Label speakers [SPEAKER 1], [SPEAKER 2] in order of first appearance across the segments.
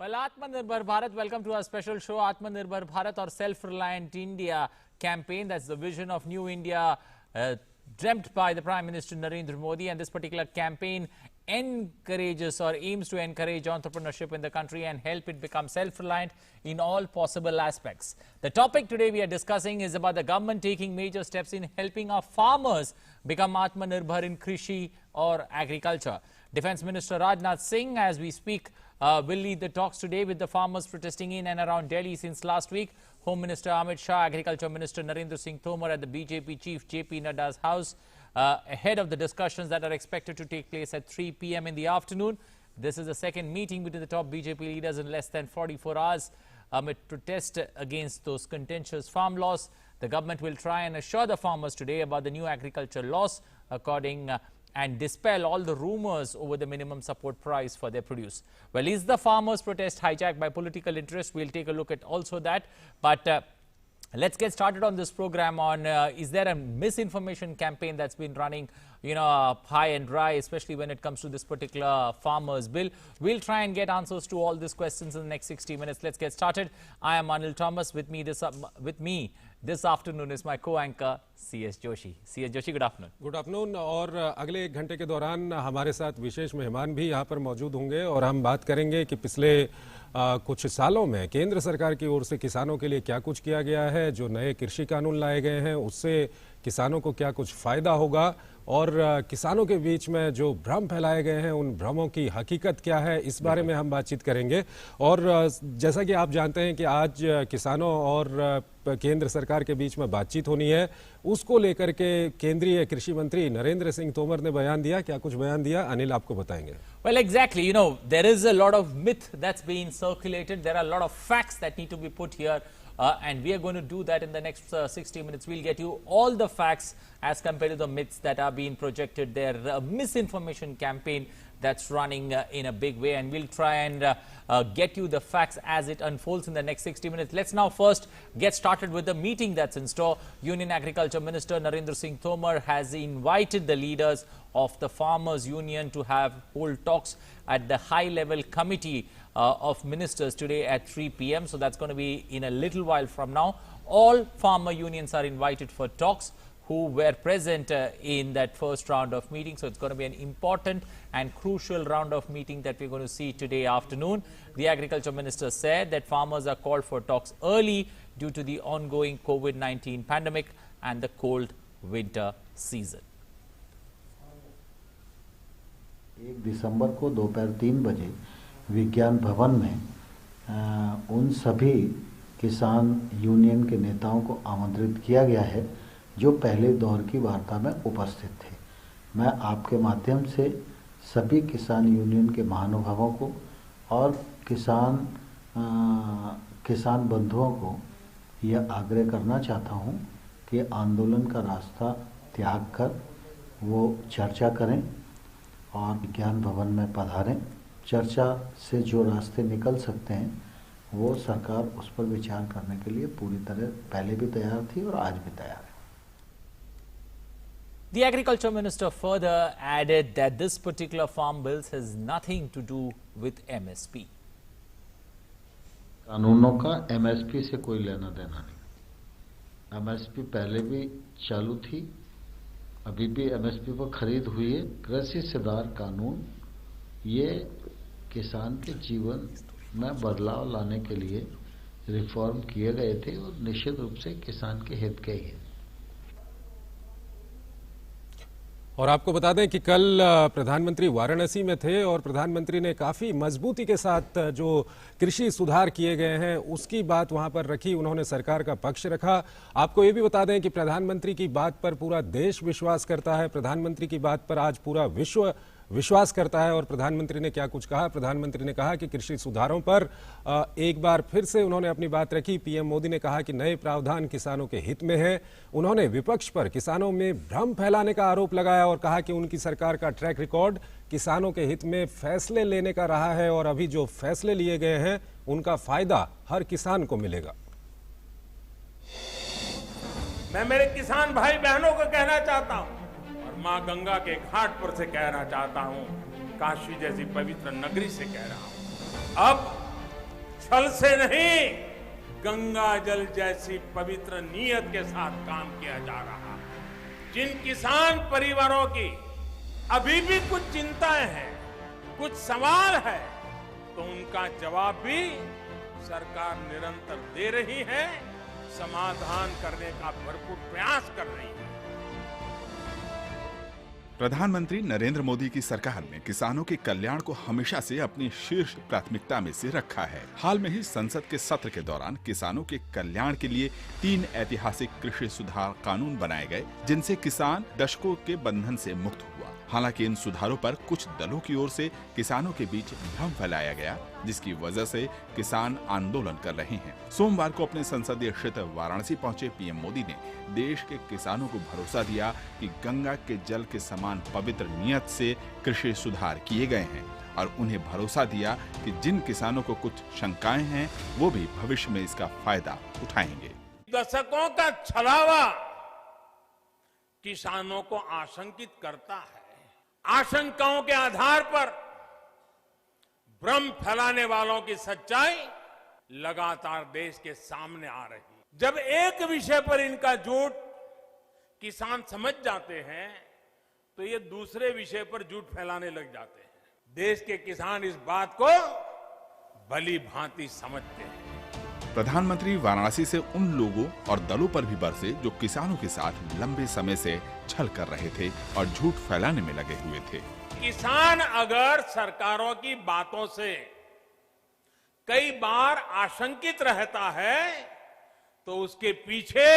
[SPEAKER 1] Well, Atmanirbhar Bharat, welcome to our special show, Atmanirbhar Bharat or Self-Reliant India campaign. That's the vision of New India dreamt by the Prime Minister Narendra Modi, and this particular campaign encourages or aims to encourage entrepreneurship in the country and help it become self-reliant in all possible aspects. The topic today we are discussing is about the government taking major steps in helping our farmers become Atmanirbhar in Krishi or agriculture. Defence Minister Rajnath Singh, as we speak, will lead the talks today with the farmers protesting in and around Delhi since last week. Home Minister Amit Shah, Agriculture Minister Narendra Singh Tomar at the BJP Chief JP Nadda's house ahead of the discussions that are expected to take place at 3 p.m. in the afternoon. This is the second meeting between the top BJP leaders in less than 44 hours amid protest against those contentious farm laws. The government will try and assure the farmers today about the new agriculture laws and dispel all the rumors over the minimum support price for their produce. Well, is the farmers' protest hijacked by political interest? We'll take a look at also that. But let's get started on this program on is there a misinformation campaign that's been running, high and dry, especially when it comes to this particular farmers bill. We'll try and get answers to all these questions in the next 60 minutes. Let's get started. I am Anil Thomas. With me this afternoon is my co-anchor CS Joshi. CS Joshi, good afternoon.
[SPEAKER 2] Good afternoon. और अगले एक घंटे के दौरान हमारे साथ विशेष मेहमान भी यहाँ पर मौजूद होंगे और हम बात करेंगे कि पिछले कुछ सालों में केंद्र सरकार की ओर से किसानों के लिए क्या कुछ किया गया है, जो नए कृषि कानून लाए गए हैं उससे किसानों को क्या कुछ फायदा होगा और किसानों के बीच में जो भ्रम फैलाए गए हैं उन भ्रमों की हकीकत क्या है, इस बारे में हम बातचीत करेंगे। और जैसा कि आप जानते हैं कि आज किसानों और केंद्र सरकार के बीच में बातचीत होनी है, उसको लेकर के केंद्रीय कृषि मंत्री नरेंद्र सिंह तोमर ने बयान दिया। क्या कुछ बयान दिया, अनिल आपको बताएंगे।
[SPEAKER 1] Well, exactly. There is a lot of myth that's being circulated. There are a lot of facts that need to be put here. And we are going to do that in the next 60 minutes. We'll get you all the facts as compared to the myths that are being projected there. A misinformation campaign that's running in a big way, and we'll try and get you the facts as it unfolds in the next 60 minutes. Let's now first get started with the meeting that's in store. Union Agriculture Minister Narendra Singh Tomar has invited the leaders of the Farmers Union to hold talks at the high-level committee of ministers today at 3 p.m. So that's going to be in a little while from now. All farmer unions are invited for talks who were present in that first round of meeting. So it's going to be an important and crucial round of meeting that we're going to see today afternoon. The Agriculture Minister said that farmers are called for talks early due to the ongoing COVID-19 pandemic and the cold winter season.
[SPEAKER 3] 1 दिसंबर को दोपहर 3 बजे विज्ञान भवन में उन सभी किसान union के नेताओं को आमंत्रित किया गया है जो पहले दौर की वार्ता में उपस्थित थे। मैं आपके माध्यम से सभी किसान यूनियन के महानुभावों को और किसान बंधुओं को यह आग्रह करना चाहता हूं कि आंदोलन का रास्ता त्याग कर वो चर्चा करें और विज्ञान भवन में पधारें। चर्चा से जो रास्ते निकल सकते हैं वो सरकार उस पर विचार करने के लिए पूरी तरह पहले भी तैयार थी और आज भी तैयार है।
[SPEAKER 1] The Agriculture Minister further added that this particular farm bill has nothing to do with MSP.
[SPEAKER 3] कानूनों का MSP से कोई लेना देना नहीं। MSP पहले भी चालू थी, अभी भी MSP पर खरीद हुई है। कृषि सुधार कानून ये किसान के जीवन में बदलाव लाने के लिए रिफॉर्म किए गए थे और निश्चित रूप से किसान के हित के ही हैं।
[SPEAKER 2] और आपको बता दें कि कल प्रधानमंत्री वाराणसी में थे और प्रधानमंत्री ने काफ़ी मजबूती के साथ जो कृषि सुधार किए गए हैं उसकी बात वहां पर रखी। उन्होंने सरकार का पक्ष रखा। आपको ये भी बता दें कि प्रधानमंत्री की बात पर पूरा देश विश्वास करता है, प्रधानमंत्री की बात पर आज पूरा विश्व विश्वास करता है। और प्रधानमंत्री ने क्या कुछ कहा, प्रधानमंत्री ने कहा कि कृषि सुधारों पर एक बार फिर से उन्होंने अपनी बात रखी। पीएम मोदी ने कहा कि नए प्रावधान किसानों के हित में है। उन्होंने विपक्ष पर किसानों में भ्रम फैलाने का आरोप लगाया और कहा कि उनकी सरकार का ट्रैक रिकॉर्ड किसानों के हित में फैसले लेने का रहा है और अभी जो फैसले लिए गए हैं उनका फायदा हर किसान को मिलेगा।
[SPEAKER 4] मैं मेरे किसान भाई बहनों को कहना चाहता हूं और मां गंगा के घाट पर से कहना चाहता हूं, काशी जैसी पवित्र नगरी से कह रहा हूं, अब छल से नहीं, गंगा जल जैसी पवित्र नीयत के साथ काम किया जा रहा है। जिन किसान परिवारों की अभी भी कुछ चिंताएं हैं, कुछ सवाल है, तो उनका जवाब भी सरकार निरंतर दे रही है, समाधान करने का भरपूर प्रयास कर रही है।
[SPEAKER 5] प्रधानमंत्री नरेंद्र मोदी की सरकार ने किसानों के कल्याण को हमेशा से अपनी शीर्ष प्राथमिकता में से रखा है। हाल में ही संसद के सत्र के दौरान किसानों के कल्याण के लिए 3 ऐतिहासिक कृषि सुधार कानून बनाए गए, जिनसे किसान दशकों के बंधन से मुक्त हुआ। हालांकि इन सुधारों पर कुछ दलों की ओर से किसानों के बीच भ्रम फैलाया गया, जिसकी वजह से किसान आंदोलन कर रहे हैं। सोमवार को अपने संसदीय क्षेत्र वाराणसी पहुंचे पीएम मोदी ने देश के किसानों को भरोसा दिया कि गंगा के जल के समान पवित्र नियत से कृषि सुधार किए गए हैं, और उन्हें भरोसा दिया कि जिन किसानों को कुछ शंकाएं हैं, वो भी भविष्य में इसका फायदा उठाएंगे।
[SPEAKER 4] दशकों का छलावा किसानों को आशंकित करता है। आशंकाओं के आधार पर भ्रम फैलाने वालों की सच्चाई लगातार देश के सामने आ रही है। जब एक विषय पर इनका झूठ किसान समझ जाते हैं, तो ये दूसरे विषय पर झूठ फैलाने लग जाते हैं। देश के किसान इस बात को भली भांति समझते हैं।
[SPEAKER 5] प्रधानमंत्री वाराणसी से उन लोगों और दलों पर भी बरसे जो किसानों के साथ लंबे समय से छल कर रहे थे और झूठ फैलाने में लगे हुए थे।
[SPEAKER 4] किसान अगर सरकारों की बातों से कई बार आशंकित रहता है, तो उसके पीछे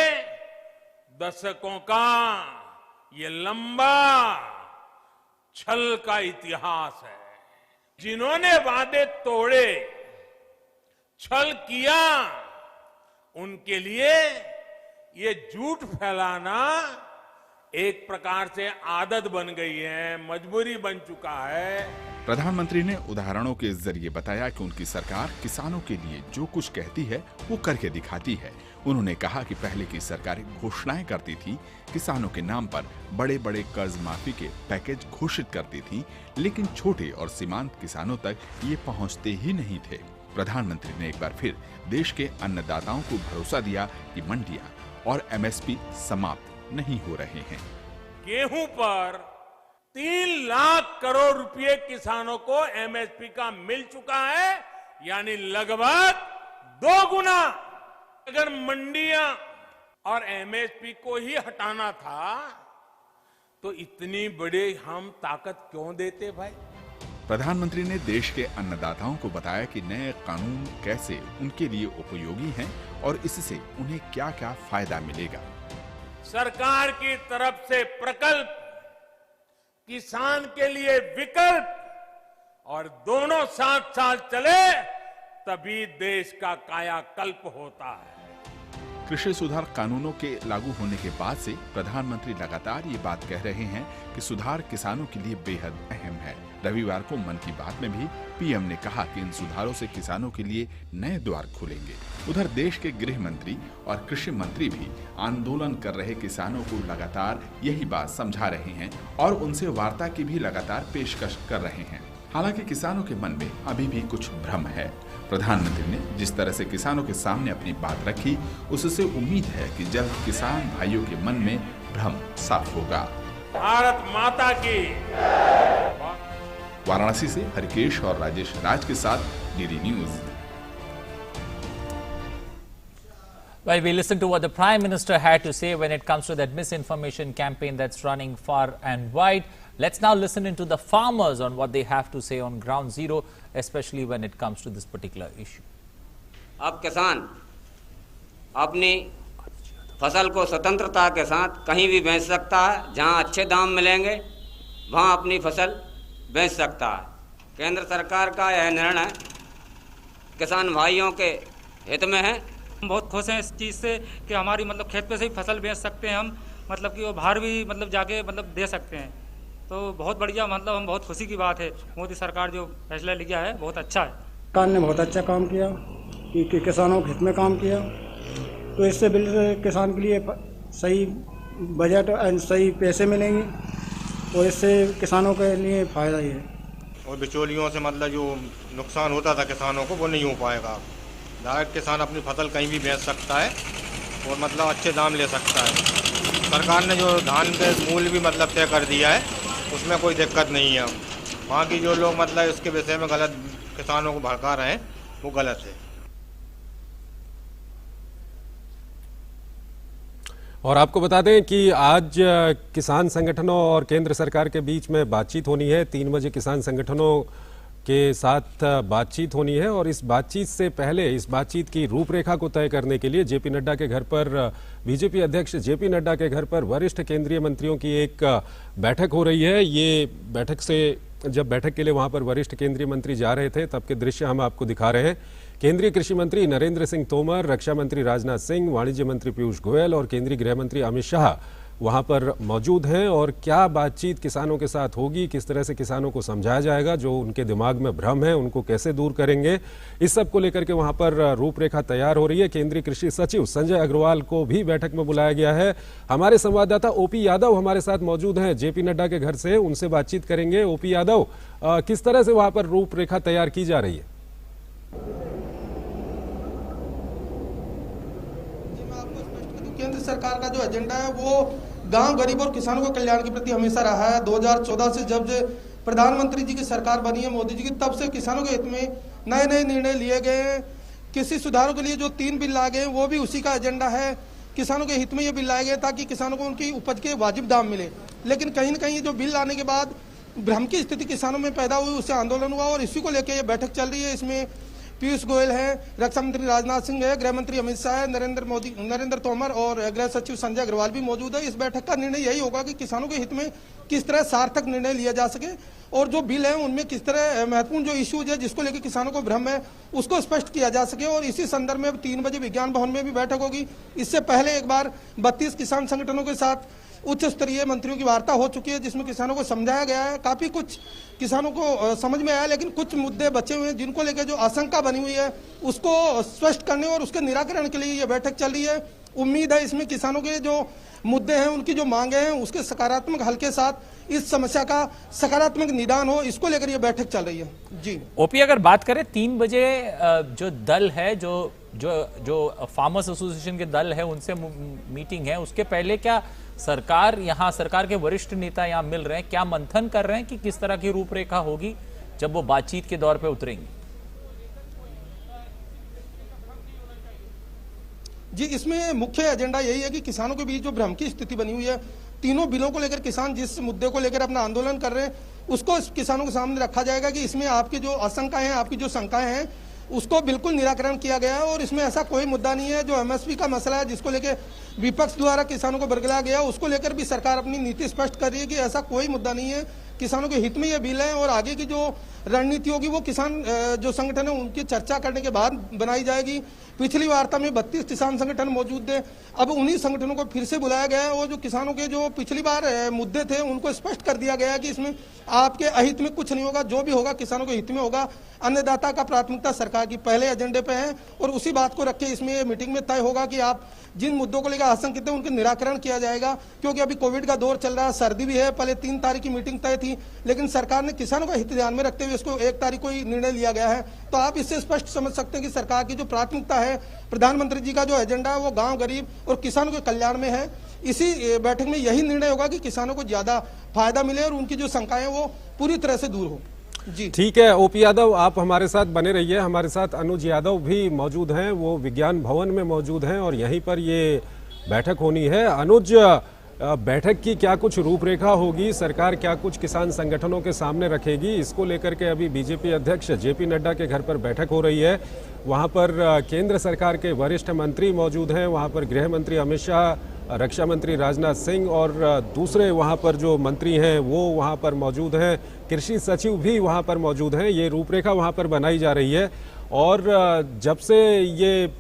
[SPEAKER 4] दशकों का ये लंबा छल का इतिहास है। जिन्होंने वादे तोड़े, छल किया, उनके लिए ये झूठ फैलाना एक प्रकार से आदत बन गई है, मजबूरी बन चुका है।
[SPEAKER 5] प्रधानमंत्री ने उदाहरणों के जरिए बताया कि उनकी सरकार किसानों के लिए जो कुछ कहती है वो करके दिखाती है। उन्होंने कहा कि पहले की सरकारें घोषणाएं करती थी, किसानों के नाम पर बड़े बड़े कर्ज माफी के पैकेज घोषित करती थी, लेकिन छोटे और सीमांत किसानों तक ये पहुंचते ही नहीं थे। प्रधानमंत्री ने एक बार फिर देश के अन्नदाताओं को भरोसा दिया कि मंडियां और एमएसपी समाप्त नहीं हो रहे हैं।
[SPEAKER 4] गेहूं पर 3 लाख करोड़ रुपए किसानों को एमएसपी का मिल चुका है, यानी लगभग 2 गुना। अगर मंडियां और एमएसपी को ही हटाना था, तो इतनी बड़ी हम ताकत क्यों देते भाई?
[SPEAKER 5] प्रधानमंत्री ने देश के अन्नदाताओं को बताया कि नए कानून कैसे उनके लिए उपयोगी हैं और इससे उन्हें क्या क्या फायदा मिलेगा।
[SPEAKER 4] सरकार की तरफ से प्रकल्प, किसान के लिए विकल्प, और दोनों साथ साथ चले, तभी देश का कायाकल्प होता है।
[SPEAKER 5] कृषि सुधार कानूनों के लागू होने के बाद से प्रधानमंत्री लगातार ये बात कह रहे हैं कि सुधार किसानों के लिए बेहद अहम है। रविवार को मन की बात में भी पीएम ने कहा कि इन सुधारों से किसानों के लिए नए द्वार खुलेंगे। उधर देश के गृह मंत्री और कृषि मंत्री भी आंदोलन कर रहे किसानों को लगातार यही बात समझा रहे हैं और उनसे वार्ता की भी लगातार पेशकश कर रहे हैं। हालांकि किसानों के मन में अभी भी कुछ भ्रम है। प्रधानमंत्री ने जिस तरह से किसानों के सामने अपनी बात रखी, उससे उम्मीद है कि जल्द किसान भाइयों के मन में भ्रम साफ होगा।
[SPEAKER 4] भारत माता की।
[SPEAKER 5] वाराणसी से हरिकेश और राजेश राज के साथ DD news.
[SPEAKER 1] Well, we listened to what the Prime Minister had to say when it comes to that misinformation campaign that's running far and wide. Let's now listen into the farmers on what they have to say on ground zero, especially when it comes to this particular issue.
[SPEAKER 6] अब किसान अपनी फसल को स्वतंत्रता के साथ कहीं भी बेच सकता है, जहां अच्छे दाम मिलेंगे वहां अपनी फसल बेच सकता है। केंद्र सरकार का यह निर्णय किसान भाइयों के हित में है।
[SPEAKER 7] हम बहुत खुश हैं इस चीज़ से कि हमारी मतलब खेत पे से ही फसल बेच सकते हैं हम, मतलब कि वो बाहर भी मतलब जाके मतलब दे सकते हैं। तो बहुत बढ़िया, मतलब हम बहुत खुशी की बात है। मोदी सरकार जो फैसला लिया है बहुत अच्छा है।
[SPEAKER 8] सरकार ने बहुत अच्छा काम किया कि किसानों के हित में काम किया, तो इससे बिल्कुल किसान के लिए सही बजट और सही पैसे मिलेंगे और इससे किसानों के लिए फ़ायदा ही है।
[SPEAKER 9] और बिचौलियों से मतलब जो नुकसान होता था किसानों को वो नहीं हो पाएगा। डायरेक्ट किसान अपनी फसल कहीं भी बेच सकता है और मतलब अच्छे दाम ले सकता है। सरकार ने जो धान के मूल्य भी मतलब तय कर दिया है, उसमें कोई दिक्कत नहीं है। वहाँ की जो लोग मतलब इसके विषय में गलत किसानों को भड़का रहे हैं, वो गलत है।
[SPEAKER 2] और आपको बता दें कि आज किसान संगठनों और केंद्र सरकार के बीच में बातचीत होनी है। 3 बजे किसान संगठनों के साथ बातचीत होनी है और इस बातचीत से पहले इस बातचीत की रूपरेखा को तय करने के लिए जेपी नड्डा के घर पर बीजेपी अध्यक्ष जेपी नड्डा के घर पर वरिष्ठ केंद्रीय मंत्रियों की एक बैठक हो रही है। ये बैठक से जब बैठक के लिए वहां पर वरिष्ठ केंद्रीय मंत्री जा रहे थे तब के दृश्य हम आपको दिखा रहे हैं। केंद्रीय कृषि मंत्री नरेंद्र सिंह तोमर, रक्षा मंत्री राजनाथ सिंह, वाणिज्य मंत्री पीयूष गोयल और केंद्रीय गृह मंत्री अमित शाह वहां पर मौजूद हैं। और क्या बातचीत किसानों के साथ होगी, किस तरह से किसानों को समझाया जाएगा, जो उनके दिमाग में भ्रम है उनको कैसे दूर करेंगे, इस सब को लेकर के वहां पर रूपरेखा तैयार हो रही है। केंद्रीय कृषि सचिव संजय अग्रवाल को भी बैठक में बुलाया गया है। हमारे संवाददाता ओपी यादव हमारे साथ मौजूद हैं जेपी नड्डा के घर से, उनसे बातचीत करेंगे। ओपी यादव, किस तरह से वहां पर रूपरेखा तैयार की जा रही है?
[SPEAKER 10] केंद्र सरकार का जो एजेंडा है वो गांव, गरीब और किसानों के कल्याण के प्रति हमेशा रहा है। 2014 से जब प्रधानमंत्री जी की सरकार बनी है मोदी जी की, तब से किसानों के हित में नए नए निर्णय लिए गए हैं। कृषि सुधारों के लिए जो 3 बिल लाए गए वो भी उसी का एजेंडा है। किसानों के हित में ये बिल लाए गए ताकि किसानों को उनकी उपज के वाजिब दाम मिले। लेकिन कहीं न कहीं जो बिल लाने के बाद भ्रम की स्थिति किसानों में पैदा हुई, उससे आंदोलन हुआ और इसी को लेकर ये बैठक चल रही है। इसमें पीयूष गोयल है, रक्षा मंत्री राजनाथ सिंह है, गृह मंत्री अमित शाह है, नरेंद्र तोमर और गृह सचिव संजय अग्रवाल भी मौजूद है। इस बैठक का निर्णय यही होगा कि किसानों के हित में किस तरह सार्थक निर्णय लिया जा सके और जो बिल है उनमें किस तरह महत्वपूर्ण जो इश्यूज है जिसको लेकर किसानों को भ्रम है उसको स्पष्ट किया जा सके। और इसी संदर्भ में 3 बजे विज्ञान भवन में भी बैठक होगी। इससे पहले एक बार 32 किसान संगठनों के साथ उच्च स्तरीय मंत्रियों की वार्ता हो चुकी है, जिसमें किसानों को समझाया गया है। काफी कुछ किसानों को समझ में आया, लेकिन कुछ मुद्दे बचे हुए हैं जिनको लेकर जो आशंका बनी हुई है उसको स्पष्ट करने और उसके निराकरण के लिए ये बैठक चल रही है। उम्मीद है इसमें किसानों के जो मुद्दे हैं, उनकी जो मांगे हैं, उसके सकारात्मक हल के साथ इस समस्या का सकारात्मक निदान हो, इसको लेकर ये बैठक चल रही है। जी
[SPEAKER 1] ओपी, अगर बात करें 3 बजे जो दल है, जो फार्मर्स एसोसिएशन के दल है उनसे मीटिंग है, उसके पहले क्या सरकार के वरिष्ठ नेता यहाँ मिल रहे हैं, क्या मंथन कर रहे हैं कि किस तरह की रूपरेखा होगी जब वो बातचीत के दौर पे उतरेंगे?
[SPEAKER 10] जी, इसमें मुख्य एजेंडा यही है कि किसानों के बीच जो भ्रम की स्थिति बनी हुई है, तीनों बिलों को लेकर किसान जिस मुद्दे को लेकर अपना आंदोलन कर रहे हैं उसको किसानों के सामने रखा जाएगा कि इसमें आपकी जो आशंकाएं हैं, आपकी जो शंकाएं हैं, उसको बिल्कुल निराकरण किया गया है। और इसमें ऐसा कोई मुद्दा नहीं है जो एमएसपी का मसला है जिसको लेकर विपक्ष द्वारा किसानों को बरगलाया गया, उसको लेकर भी सरकार अपनी नीति स्पष्ट कर रही है कि ऐसा कोई मुद्दा नहीं है। किसानों के हित में ये बिल है और आगे की जो रणनीति होगी वो किसान जो संगठन है उनकी चर्चा करने के बाद बनाई जाएगी। पिछली वार्ता में 32 किसान संगठन मौजूद थे, अब उन्हीं संगठनों को फिर से बुलाया गया है और जो किसानों के जो पिछली बार मुद्दे थे उनको स्पष्ट कर दिया गया है कि इसमें आपके अहित में कुछ नहीं होगा, जो भी होगा किसानों के हित में होगा। अन्नदाता का प्राथमिकता सरकार की पहले एजेंडे पे है और उसी बात को रख के इसमें मीटिंग में तय होगा कि आप जिन मुद्दों को लेकर आशंकित है उनके निराकरण किया जाएगा। क्योंकि अभी कोविड का दौर चल रहा है, सर्दी भी है, पहले 3 तारीख की मीटिंग तय थी, लेकिन सरकार ने किसानों का हित ध्यान में रखते हुए इसको 1 तारीख को ही निर्णय लिया गया है। तो आप इससे स्पष्ट समझ सकते हैं कि सरकार की जो प्राथमिकता है, प्रधानमंत्री जी का जो एजेंडा है वो गांव, गरीब और किसानों के कल्याण में है। इसी बैठक में यही निर्णय होगा कि किसानों को ज्यादा फायदा मिले और उनकी जो शंकाएं वो पूरी तरह से दूर हो। जी
[SPEAKER 2] ठीक है ओपी यादव, आप हमारे साथ बने रहिए। हमारे साथ अनुज यादव भी मौजूद हैं, वो विज्ञान भवन में मौजूद हैं और यहीं पर ये बैठक होनी है। अनुज, बैठक की क्या कुछ रूपरेखा होगी, सरकार क्या कुछ किसान संगठनों के सामने रखेगी, इसको लेकर के अभी बीजेपी अध्यक्ष जेपी नड्डा के घर पर बैठक हो रही है। वहां पर केंद्र सरकार के वरिष्ठ मंत्री मौजूद हैं, वहां पर गृह मंत्री अमित शाह, रक्षा मंत्री राजनाथ सिंह और दूसरे वहां पर जो मंत्री हैं वो वहां पर मौजूद हैं, कृषि सचिव भी वहां पर मौजूद हैं। ये रूपरेखा वहां पर बनाई जा रही है और जब से ये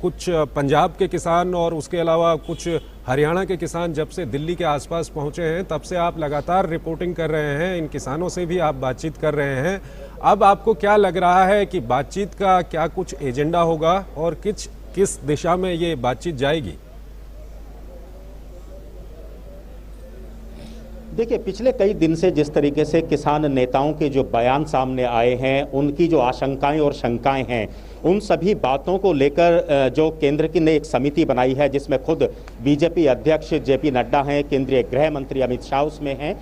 [SPEAKER 2] कुछ पंजाब के किसान और उसके अलावा कुछ हरियाणा के किसान जब से दिल्ली के आसपास पहुंचे हैं तब से आप लगातार रिपोर्टिंग कर रहे हैं, इन किसानों से भी आप बातचीत कर रहे हैं। अब आपको क्या लग रहा है कि बातचीत का क्या कुछ एजेंडा होगा और किस दिशा में ये बातचीत जाएगी?
[SPEAKER 11] देखिए, पिछले कई दिन से जिस तरीके से किसान नेताओं के जो बयान सामने आए हैं, उनकी जो आशंकाएं और शंकाएं हैं, उन सभी बातों को लेकर जो केंद्र की ने एक समिति बनाई है, जिसमें खुद बीजेपी अध्यक्ष जेपी नड्डा हैं, केंद्रीय गृह मंत्री अमित शाह उसमें हैं,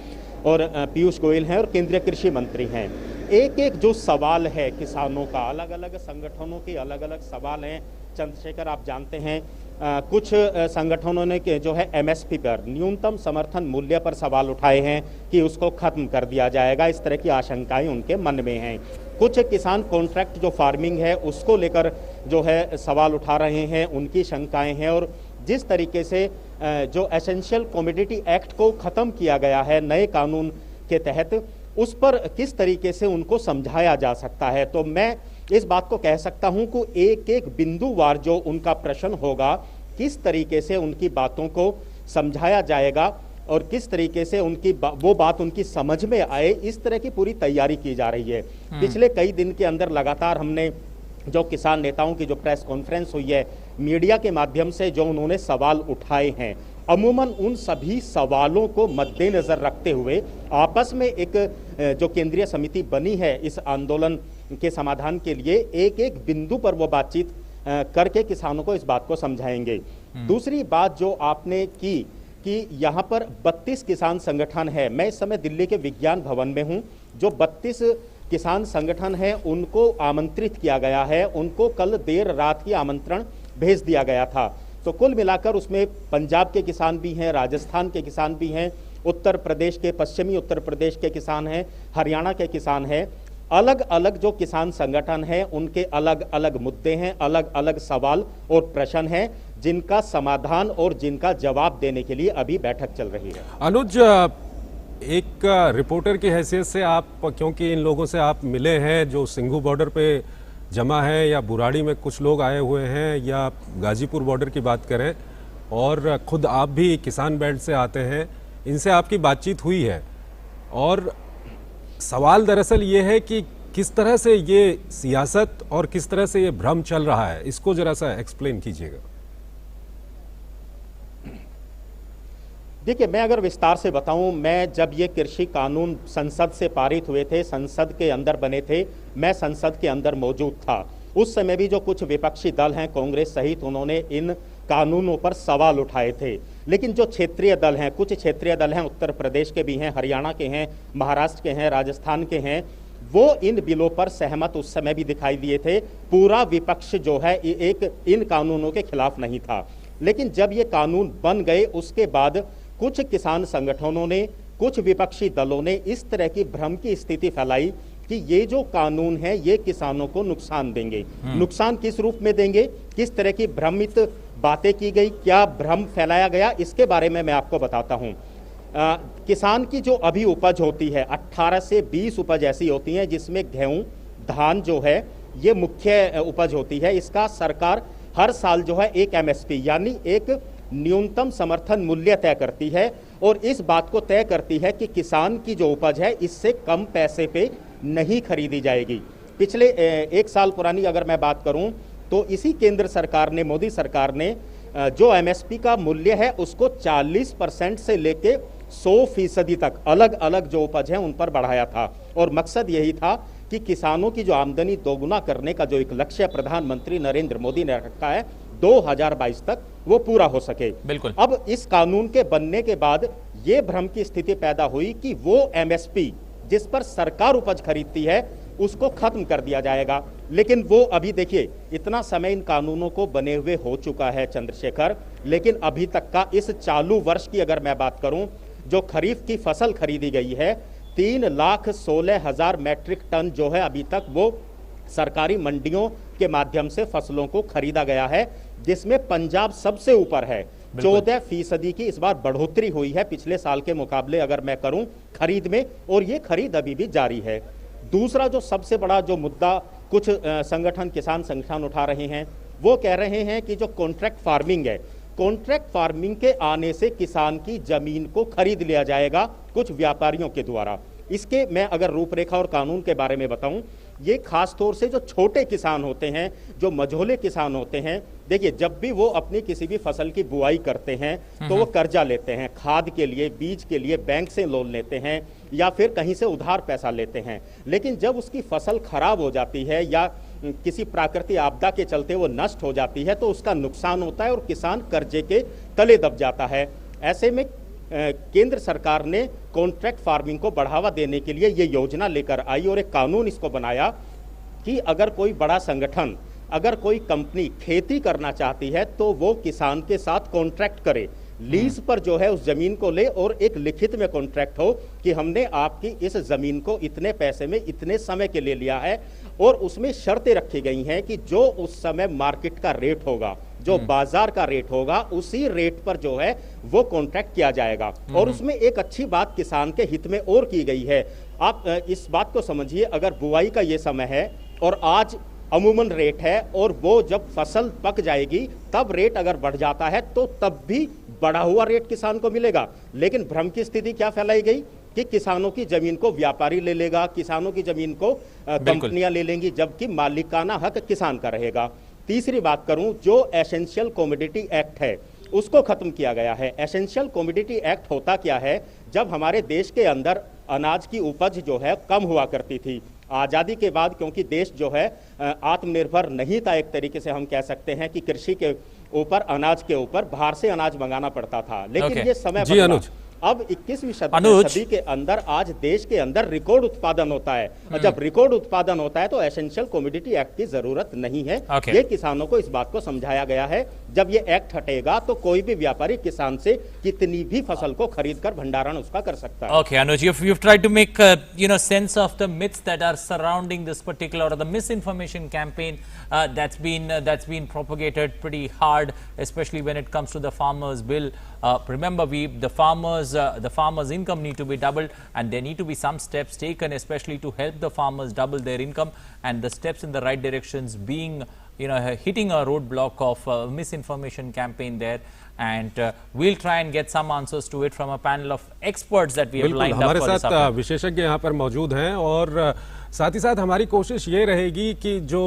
[SPEAKER 11] और पीयूष गोयल हैं, और केंद्रीय कृषि मंत्री हैं। एक एक जो सवाल है किसानों का, अलग अलग संगठनों के अलग अलग सवाल हैं। चंद्रशेखर, आप जानते हैं कुछ संगठनों ने जो है एमएसपी पर, न्यूनतम समर्थन मूल्य पर सवाल उठाए हैं कि उसको खत्म कर दिया जाएगा। इस तरह की आशंकाएं उनके मन में हैं। कुछ किसान कॉन्ट्रैक्ट जो फार्मिंग है उसको लेकर जो है सवाल उठा रहे हैं, उनकी शंकाएं हैं। और जिस तरीके से जो एसेंशियल कमोडिटी एक्ट को ख़त्म किया गया है नए कानून के तहत, उस पर किस तरीके से उनको समझाया जा सकता है। तो मैं इस बात को कह सकता हूं कि एक एक बिंदुवार जो उनका प्रश्न होगा, किस तरीके से उनकी बातों को समझाया जाएगा और किस तरीके से उनकी वो बात उनकी समझ में आए, इस तरह की पूरी तैयारी की जा रही है। पिछले कई दिन के अंदर लगातार हमने जो किसान नेताओं की जो प्रेस कॉन्फ्रेंस हुई है, मीडिया के माध्यम से जो उन्होंने सवाल उठाए हैं, अमूमन उन सभी सवालों को मद्देनज़र रखते हुए आपस में एक जो केंद्रीय समिति बनी है इस आंदोलन के समाधान के लिए, एक एक बिंदु पर वो बातचीत करके किसानों को इस बात को समझाएंगे। दूसरी बात जो आपने की कि यहाँ पर 32 किसान संगठन है। मैं इस समय दिल्ली के विज्ञान भवन में हूँ। जो 32 किसान संगठन हैं उनको आमंत्रित किया गया है, उनको कल देर रात ही आमंत्रण भेज दिया गया था। तो कुल मिलाकर उसमें पंजाब के किसान भी हैं, राजस्थान के किसान भी हैं, उत्तर प्रदेश के, पश्चिमी उत्तर प्रदेश के किसान हैं, हरियाणा के किसान हैं। अलग अलग जो किसान संगठन हैं उनके अलग अलग मुद्दे हैं, अलग अलग सवाल और प्रश्न हैं, जिनका समाधान और जिनका जवाब देने के लिए अभी बैठक चल रही है।
[SPEAKER 2] अनुज, एक रिपोर्टर की हैसियत से आप, क्योंकि इन लोगों से आप मिले हैं जो सिंघू बॉर्डर पे जमा है, या बुराड़ी में कुछ लोग आए हुए हैं, या गाजीपुर बॉर्डर की बात करें, और खुद आप भी किसान बेल्ट से आते हैं, इनसे आपकी बातचीत हुई है। और सवाल दरअसल ये है कि किस तरह से ये सियासत और किस तरह से ये भ्रम चल रहा है, इसको जरा सा एक्सप्लेन कीजिएगा।
[SPEAKER 11] देखिए, मैं अगर विस्तार से बताऊं, मैं जब ये कृषि कानून संसद से पारित हुए थे, संसद के अंदर बने थे, मैं संसद के अंदर मौजूद था। उस समय भी जो कुछ विपक्षी दल हैं, कांग्रेस सहित, उन्होंने इन कानूनों पर सवाल उठाए थे। लेकिन जो क्षेत्रीय दल हैं, कुछ क्षेत्रीय दल हैं, उत्तर प्रदेश के भी हैं, हरियाणा के हैं, महाराष्ट्र के हैं, राजस्थान के हैं, वो इन बिलों पर सहमत उस समय भी दिखाई दिए थे। पूरा विपक्ष जो है एक इन कानूनों के खिलाफ नहीं था। लेकिन जब ये कानून बन गए, उसके बाद कुछ किसान संगठनों ने, कुछ विपक्षी दलों ने इस तरह की भ्रम की स्थिति फैलाई कि ये जो कानून है ये किसानों को नुकसान देंगे। नुकसान किस रूप में देंगे, किस तरह की भ्रमित बातें की गई, क्या भ्रम फैलाया गया, इसके बारे में मैं आपको बताता हूँ। किसान की जो अभी उपज होती है, 18 से 20 उपज ऐसी होती हैं जिसमें गेहूँ, धान जो है ये मुख्य उपज होती है। इसका सरकार हर साल जो है एक एमएसपी यानी एक न्यूनतम समर्थन मूल्य तय करती है, और इस बात को तय करती है कि किसान की जो उपज है इससे कम पैसे पे नहीं खरीदी जाएगी। पिछले 1 साल पुरानी अगर मैं बात करूं तो इसी केंद्र सरकार ने, मोदी सरकार ने जो एमएसपी का मूल्य है उसको 40% से लेके 100% तक अलग अलग जो उपज है उन पर बढ़ाया था। और मकसद यही था कि किसानों की जो आमदनी दोगुना करने का जो एक लक्ष्य प्रधानमंत्री नरेंद्र मोदी ने रखा है 2022 तक, वो पूरा हो सके।
[SPEAKER 1] बिल्कुल।
[SPEAKER 11] अब इस कानून के बनने के बाद ये भ्रम की स्थिति पैदा हुई कि वो एमएसपी जिस पर सरकार उपज खरीदती है उसको खत्म कर दिया जाएगा। लेकिन वो अभी देखिए, इतना समय इन कानूनों को बने हुए हो चुका है चंद्रशेखर, लेकिन अभी तक का इस चालू वर्ष की अगर मैं बात करूं, जो खरीफ की फसल खरीदी गई है 3,16,000 मैट्रिक टन जो है अभी तक वो सरकारी मंडियों के माध्यम से फसलों को खरीदा गया है, जिसमें पंजाब सबसे ऊपर है। 14% की इस बार बढ़ोतरी हुई है पिछले साल के मुकाबले अगर मैं करूं खरीद में, और ये खरीद अभी भी जारी है। दूसरा जो सबसे बड़ा जो मुद्दा कुछ संगठन, किसान संगठन उठा रहे हैं, वो कह रहे हैं कि जो कॉन्ट्रैक्ट फार्मिंग है, कॉन्ट्रैक्ट फार्मिंग के आने से किसान की जमीन को खरीद लिया जाएगा कुछ व्यापारियों के द्वारा। इसके मैं अगर रूपरेखा और कानून के बारे में बताऊं, ये खास तौर से जो छोटे किसान होते हैं, जो मझोले किसान होते हैं, देखिए, जब भी वो अपनी किसी भी फसल की बुआई करते हैं तो वो कर्जा लेते हैं, खाद के लिए, बीज के लिए बैंक से लोन लेते हैं या फिर कहीं से उधार पैसा लेते हैं। लेकिन जब उसकी फसल खराब हो जाती है या किसी प्राकृतिक आपदा के चलते वो नष्ट हो जाती है तो उसका नुकसान होता है और किसान कर्जे के तले दब जाता है। ऐसे में केंद्र सरकार ने कॉन्ट्रैक्ट फार्मिंग को बढ़ावा देने के लिए ये योजना लेकर आई और एक कानून इसको बनाया कि अगर कोई बड़ा संगठन, अगर कोई कंपनी खेती करना चाहती है तो वो किसान के साथ कॉन्ट्रैक्ट करे, लीज पर जो है उस जमीन को ले और एक लिखित में कॉन्ट्रैक्ट हो कि हमने आपकी इस जमीन को इतने पैसे में इतने समय के लिए लिया है और उसमें शर्तें रखी गई हैं कि जो उस समय मार्केट का रेट होगा, जो बाजार का रेट होगा, उसी रेट पर जो है वो कॉन्ट्रैक्ट किया जाएगा। और उसमें एक अच्छी बात किसान के हित में और की गई है। आप इस बात को समझिए, अगर बुआई का ये समय है और आज अमूमन रेट है और वो जब फसल पक जाएगी तब रेट अगर बढ़ जाता है तो तब भी बढ़ा हुआ रेट किसान को मिलेगा। लेकिन भ्रम की स्थिति क्या फैलाई गई कि किसानों की जमीन को व्यापारी ले लेगा, किसानों की जमीन को कंपनियां ले लेंगी, जबकि मालिकाना हक किसान का रहेगा। तीसरी बात करूं, जो एसेंशियल कमोडिटी एक्ट है उसको खत्म किया गया है। एसेंशियल कमोडिटी एक्ट होता क्या है, जब हमारे देश के अंदर अनाज की उपज जो है कम हुआ करती थी, आज़ादी के बाद क्योंकि देश जो है आत्मनिर्भर नहीं था, एक तरीके से हम कह सकते हैं कि कृषि के ऊपर, अनाज के ऊपर बाहर से अनाज मंगाना पड़ता था। लेकिन ये समय बदला। अब 21वीं सदी के अंदर आज देश के अंदर रिकॉर्ड उत्पादन होता है। जब रिकॉर्ड उत्पादन होता है तो एसेंशियल कमोडिटी एक्ट की जरूरत नहीं है। ये किसानों को इस बात को समझाया गया है। जब ये एक्ट हटेगा तो कोई भी व्यापारी किसान से कितनी भी फसल को खरीद कर भंडारण उसका कर सकता है।
[SPEAKER 1] Okay, Anuj, you've tried to make sense of the myths that are surrounding this particular, or the misinformation campaign that's been propagated pretty hard, especially when it comes to the farmers bill. Remember, the farmers' income need to be doubled, and there need to be some steps taken, especially to help the farmers double their income, and the steps in the right directions being, hitting a roadblock of misinformation campaign there. And we'll try and get some answers to it from a panel of experts that we have lined up for this
[SPEAKER 2] हमारे साथ विशेषज्ञ यहाँ पर मौजूद हैं और साथ ही साथ हमारी कोशिश ये रहेगी कि जो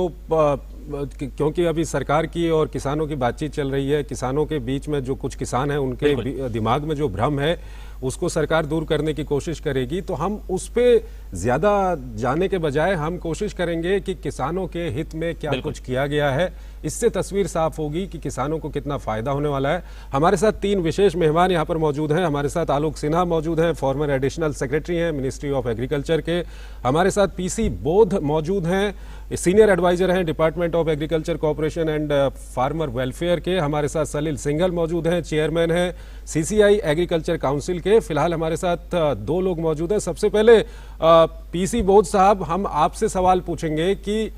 [SPEAKER 2] क्योंकि अभी सरकार की और किसानों की बातचीत चल रही है, किसानों के बीच में जो कुछ किसान हैं उनके दिमाग में जो भ्रम है उसको सरकार दूर करने की कोशिश करेगी, तो हम उस पे ज्यादा जाने के बजाय हम कोशिश करेंगे कि किसानों के हित में क्या कुछ किया गया है। इससे तस्वीर साफ होगी कि किसानों को कितना फायदा होने वाला है। हमारे साथ 3 विशेष मेहमान यहाँ पर मौजूद हैं। हमारे साथ आलोक सिन्हा मौजूद हैं, फॉर्मर एडिशनल सेक्रेटरी हैं मिनिस्ट्री ऑफ एग्रीकल्चर के। हमारे साथ पीसी बोध मौजूद हैं, सीनियर एडवाइजर हैं department of agriculture corporation and farmer welfare के। हमारे साथ सलील सिंघल मौजूद हैं, चेयरमैन हैं सीसीआई एग्रीकल्चर काउंसिल के। फिलहाल हमारे साथ 2 लोग मौजूद हैं। सबसे पहले पीसी बोध साहब, हम आपसे सवाल पूछेंगे कि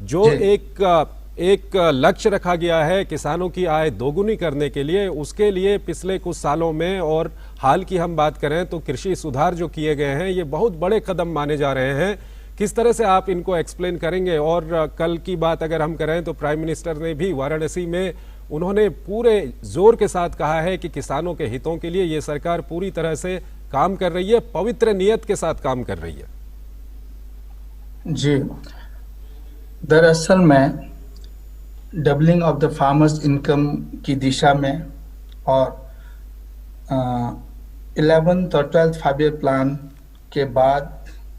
[SPEAKER 2] जो एक लक्ष्य रखा गया है किसानों की आय दोगुनी करने के लिए, उसके लिए पिछले कुछ सालों में और हाल की हम बात करें तो कृषि सुधार जो किए गए हैं ये बहुत बड़े कदम माने जा रहे हैं। किस तरह से आप इनको एक्सप्लेन करेंगे? और कल की बात अगर हम करें तो प्राइम मिनिस्टर ने भी वाराणसी में उन्होंने पूरे जोर के साथ कहा है कि किसानों के हितों के लिए ये सरकार पूरी तरह से काम कर रही है, पवित्र नियत के साथ काम कर रही है।
[SPEAKER 12] जी, दरअसल में doubling of the farmers income की दिशा में और 11th और 12th 5-year प्लान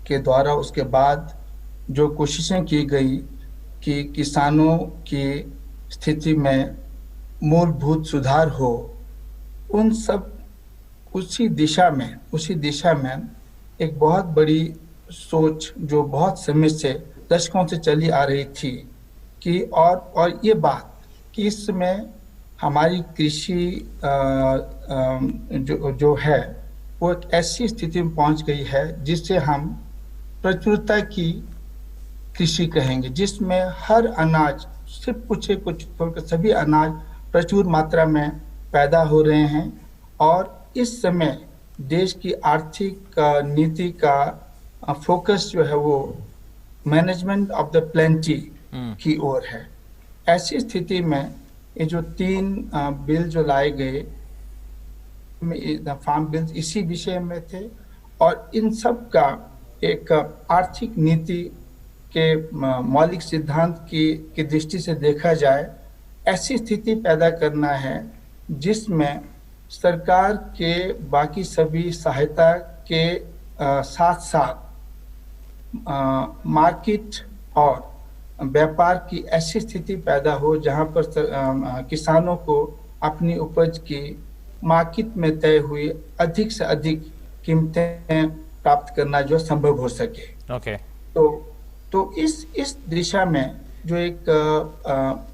[SPEAKER 12] के द्वारा उसके बाद जो कोशिशें की गई कि किसानों की स्थिति में मूलभूत सुधार हो, उन सब उसी दिशा में एक बहुत बड़ी सोच जो बहुत समय से दशकों से चली आ रही थी कि और ये बात कि इस समय हमारी कृषि जो है वो एक ऐसी स्थिति में पहुंच गई है जिससे हम प्रचुरता की कृषि कहेंगे, जिसमें हर अनाज, सिर्फ कुछ छोड़कर सभी अनाज प्रचुर मात्रा में पैदा हो रहे हैं। और इस समय देश की आर्थिक नीति का फोकस जो है वो मैनेजमेंट ऑफ द प्लेंटी की ओर है। ऐसी स्थिति में ये जो 3 बिल जो लाए गए, फार्म बिल्स इसी विषय में थे और इन सब का एक आर्थिक नीति के मौलिक सिद्धांत की दृष्टि से देखा जाए, ऐसी स्थिति पैदा करना है जिसमें सरकार के बाकी सभी सहायता के साथ साथ मार्केट और व्यापार की ऐसी स्थिति पैदा हो जहां पर किसानों को अपनी उपज की मार्केट में तय हुई अधिक से अधिक कीमतें प्राप्त करना जो संभव हो सके। तो इस दिशा में जो एक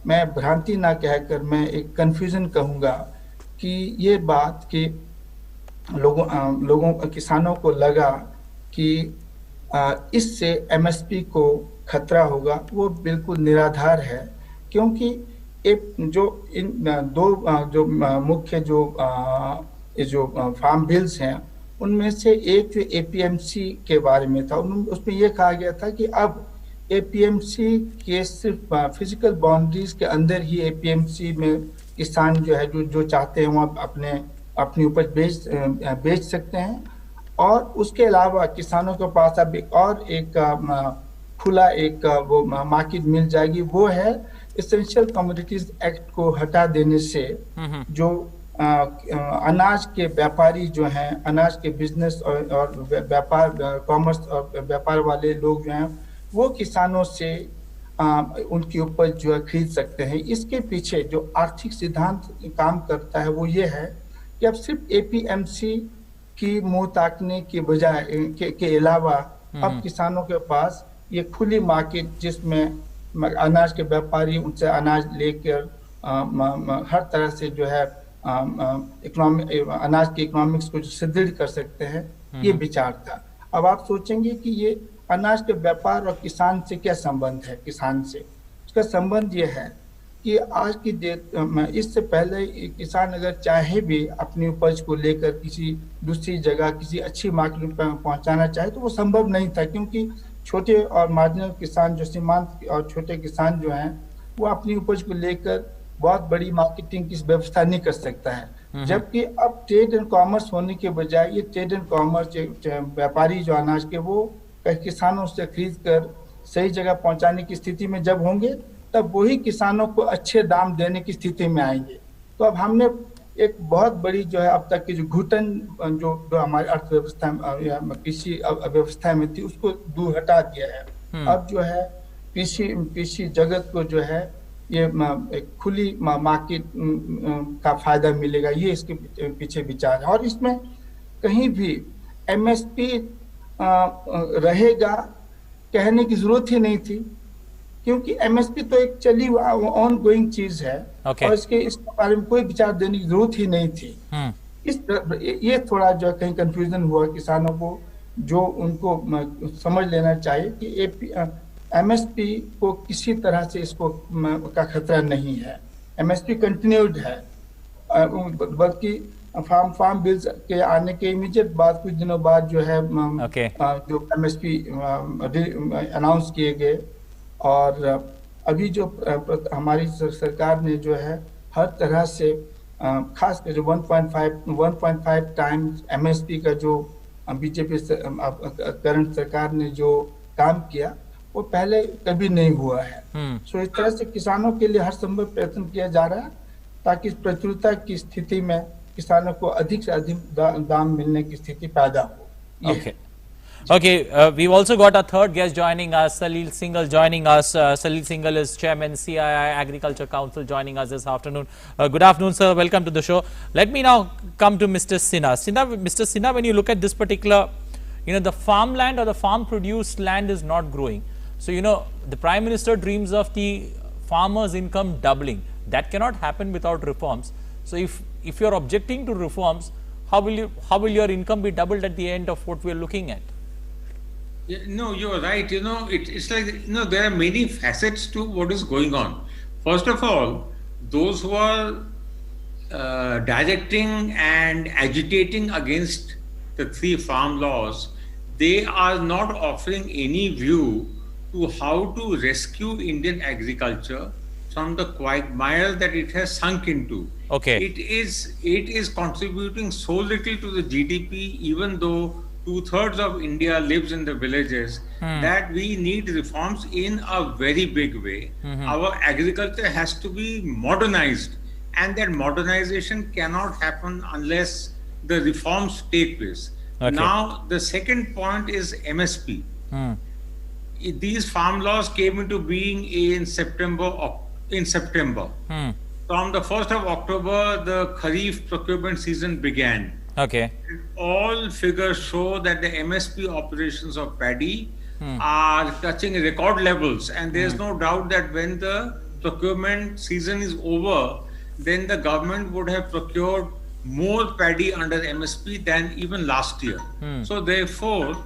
[SPEAKER 12] मैं भ्रांति ना कहकर मैं एक कंफ्यूजन कहूँगा कि ये बात कि लोगों किसानों को लगा कि इससे एमएसपी को खतरा होगा, वो बिल्कुल निराधार है। क्योंकि इन दो मुख्य जो फार्म बिल्स हैं उनमें से एक जो एपीएमसी के बारे में था, उसमें यह कहा गया था कि अब एपीएमसी के सिर्फ फिजिकल बाउंड्रीज के अंदर ही एपीएमसी में किसान जो है जो चाहते हैं वो अपनी उपज बेच सकते हैं, और उसके अलावा किसानों के पास अब एक खुला वो मार्केट मिल जाएगी। वो है एसेंशियल कमोडिटीज एक्ट को हटा देने से जो अनाज के व्यापारी जो हैं, अनाज के बिजनेस और व्यापार कॉमर्स और व्यापार वाले लोग जो हैं वो किसानों से उनकी उपज जो है खरीद सकते हैं। इसके पीछे जो आर्थिक सिद्धांत काम करता है वो ये है कि अब सिर्फ एपीएमसी की मुंह ताकने की बजाय के अलावा अब किसानों के पास ये खुली मार्केट जिसमें अनाज के व्यापारी उनसे अनाज लेकर हर तरह से जो है अनाज के इकोनॉमिक्स को सुदृढ़ कर सकते हैं, ये विचार था। अब आप सोचेंगे कि ये अनाज के व्यापार और किसान से क्या संबंध है? किसान से इसका संबंध ये है कि आज की डेट में इससे पहले किसान अगर चाहे भी अपनी उपज को लेकर किसी दूसरी जगह किसी अच्छी मार्केट में पहुंचाना चाहे तो वो संभव नहीं था, क्योंकि छोटे और मार्जिनल किसान जो सीमांत और छोटे किसान जो हैं वो अपनी उपज को लेकर बहुत बड़ी मार्केटिंग की व्यवस्था नहीं कर सकता है। जबकि अब ट्रेड एंड कॉमर्स होने के बजाय ये ट्रेड एंड कॉमर्स व्यापारी जो अनाज के वो किसानों से खरीद कर सही जगह पहुंचाने की स्थिति में जब होंगे तब वही किसानों को अच्छे दाम देने की स्थिति में आएंगे। तो अब हमने एक बहुत बड़ी जो है अब तक की जो घुटन जो हमारी अर्थव्यवस्था कृषि व्यवस्था में थी उसको दूर हटा दिया है। अब जो है कृषि जगत को जो है ये एक खुली मार्केट का फायदा मिलेगा, ये इसके पीछे विचार है। और इसमें कहीं भी एमएसपी रहेगा कहने की जरूरत ही नहीं थी, क्योंकि एमएसपी तो एक चली ऑन गोइंग चीज है और इसके बारे में कोई विचार देने की जरूरत ही नहीं थी। ये थोड़ा जो कहीं कंफ्यूजन हुआ किसानों को, जो उनको समझ लेना चाहिए कि एमएसपी को किसी तरह से इसको का खतरा नहीं है। एमएसपी कंटिन्यूड है, बल्कि फार्म बिल्स के आने के इमीडिएट बाद कुछ दिनों बाद जो है जो एमएसपी अनाउंस किए गए। और अभी जो हमारी सरकार ने जो है हर तरह से खास कर जो 1.5 टाइम्स एमएसपी का जो बीजेपी करंट सरकार ने जो काम किया वो पहले कभी नहीं हुआ है। सो इस तरह से किसानों के लिए हर संभव प्रयत्न किया जा रहा है ताकि प्रचुरता की स्थिति में किसानों को अधिक से अधिक दाम मिलने की स्थिति पैदा हो।
[SPEAKER 1] We've also got our third guest joining us, Salil Singhal joining us. Salil Singhal is Chairman CII Agriculture Council joining us this afternoon. Good afternoon, sir. Welcome to the show. Let me now come to Mr. Sinha. Mr. Sinha, when you look at this particular, the farmland or the farm produced land is not growing. So, the Prime Minister dreams of the farmers' income doubling. That cannot happen without reforms. So, if you're objecting to reforms, how will your income be doubled at the end of what we're looking at?
[SPEAKER 13] Yeah, no, you're right. It's like, there are many facets to what is going on. First of all, those who are directing and agitating against the 3 farm laws, they are not offering any view to how to rescue Indian agriculture from the quagmire that it has sunk into. It is contributing so little to the GDP, even though 2/3 of India lives in the villages, that we need reforms in a very big way. Our agriculture has to be modernized, and that modernization cannot happen unless the reforms take place.
[SPEAKER 1] Okay.
[SPEAKER 13] Now, the second point is MSP. These farm laws came into being in September. From the 1st of October, the Kharif procurement season began.
[SPEAKER 1] Okay.
[SPEAKER 13] All figures show that the MSP operations of paddy are touching record levels, and there's no doubt that when the procurement season is over, then the government would have procured more paddy under MSP than even last year. So therefore,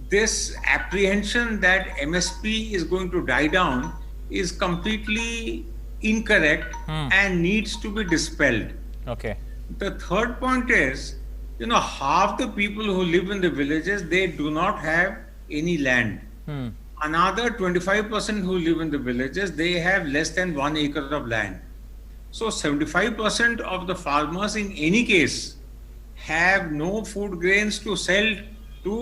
[SPEAKER 13] this apprehension that MSP is going to die down is completely incorrect and needs to be dispelled.
[SPEAKER 1] Okay.
[SPEAKER 13] The third point is, half the people who live in the villages, they do not have any land. Another 25% who live in the villages, they have less than 1 acre of land. So 75% of the farmers in any case have no food grains to sell to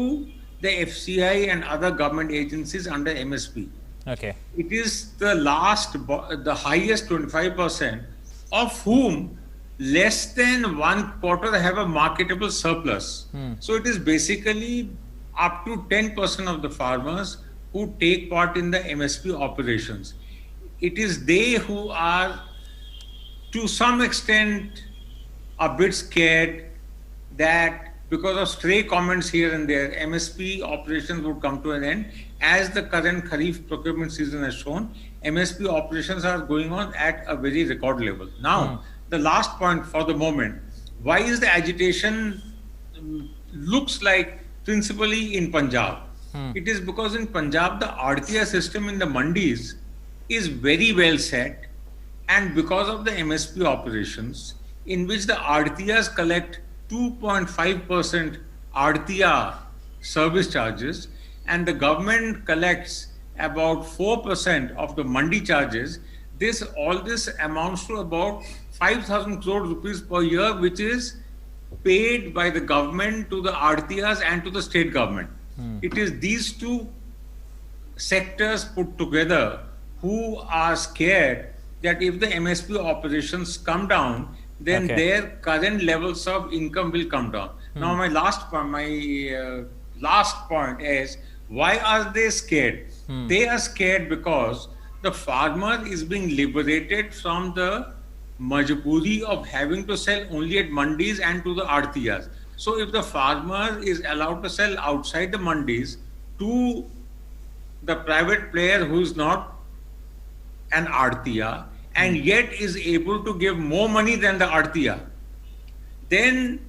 [SPEAKER 13] the FCI and other government agencies under MSP.
[SPEAKER 1] Okay.
[SPEAKER 13] It is the highest 25%, of whom less than 1/4 have a marketable surplus. So it is basically up to 10% of the farmers who take part in the MSP operations. It is they who are, to some extent, a bit scared that because of stray comments here and there, MSP operations would come to an end. As the current Kharif procurement season has shown, MSP operations are going on at a very record level. Now, the last point for the moment, why is the agitation looks like principally in Punjab? It is because in Punjab, the RTR system in the mandis is very well set, and because of the MSP operations, in which the RTRs collect 2.5% RTR service charges, and the government collects about 4% of the mandi charges, all this amounts to about 5,000 crore rupees per year, which is paid by the government to the RTRs and to the state government. It is these two sectors put together who are scared that if the MSP operations come down, then their current levels of income will come down. Now, my last point is, why are they scared? They are scared because the farmer is being liberated from the majburi of having to sell only at mandis and to the RTRs. So if the farmer is allowed to sell outside the mandis to the private player who is not an RTR and yet is able to give more money than the RTR, then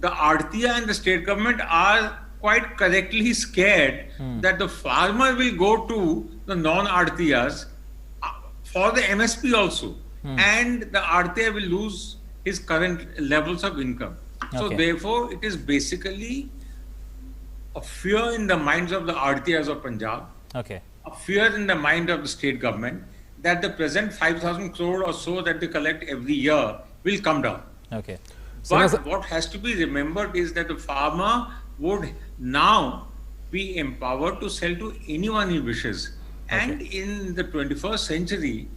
[SPEAKER 13] the RTR and the state government are quite correctly scared that the farmer will go to the non-RTRs for the MSP also, and the RTR will lose his current levels of income. So therefore, it is basically a fear in the minds of the RTRs of Punjab, a fear in the mind of the state government that the present 5,000 crore or so that they collect every year will come down.
[SPEAKER 1] Okay.
[SPEAKER 13] But what has to be remembered is that the farmer would now be empowered to sell to anyone he wishes. And in the 21st century,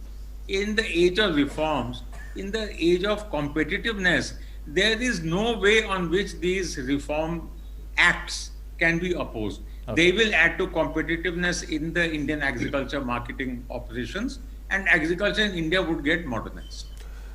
[SPEAKER 13] in the age of reforms, in the age of competitiveness, there is no way on which these reform acts can be opposed. They will add to competitiveness in the Indian agriculture marketing operations, and agriculture in India would get modernized.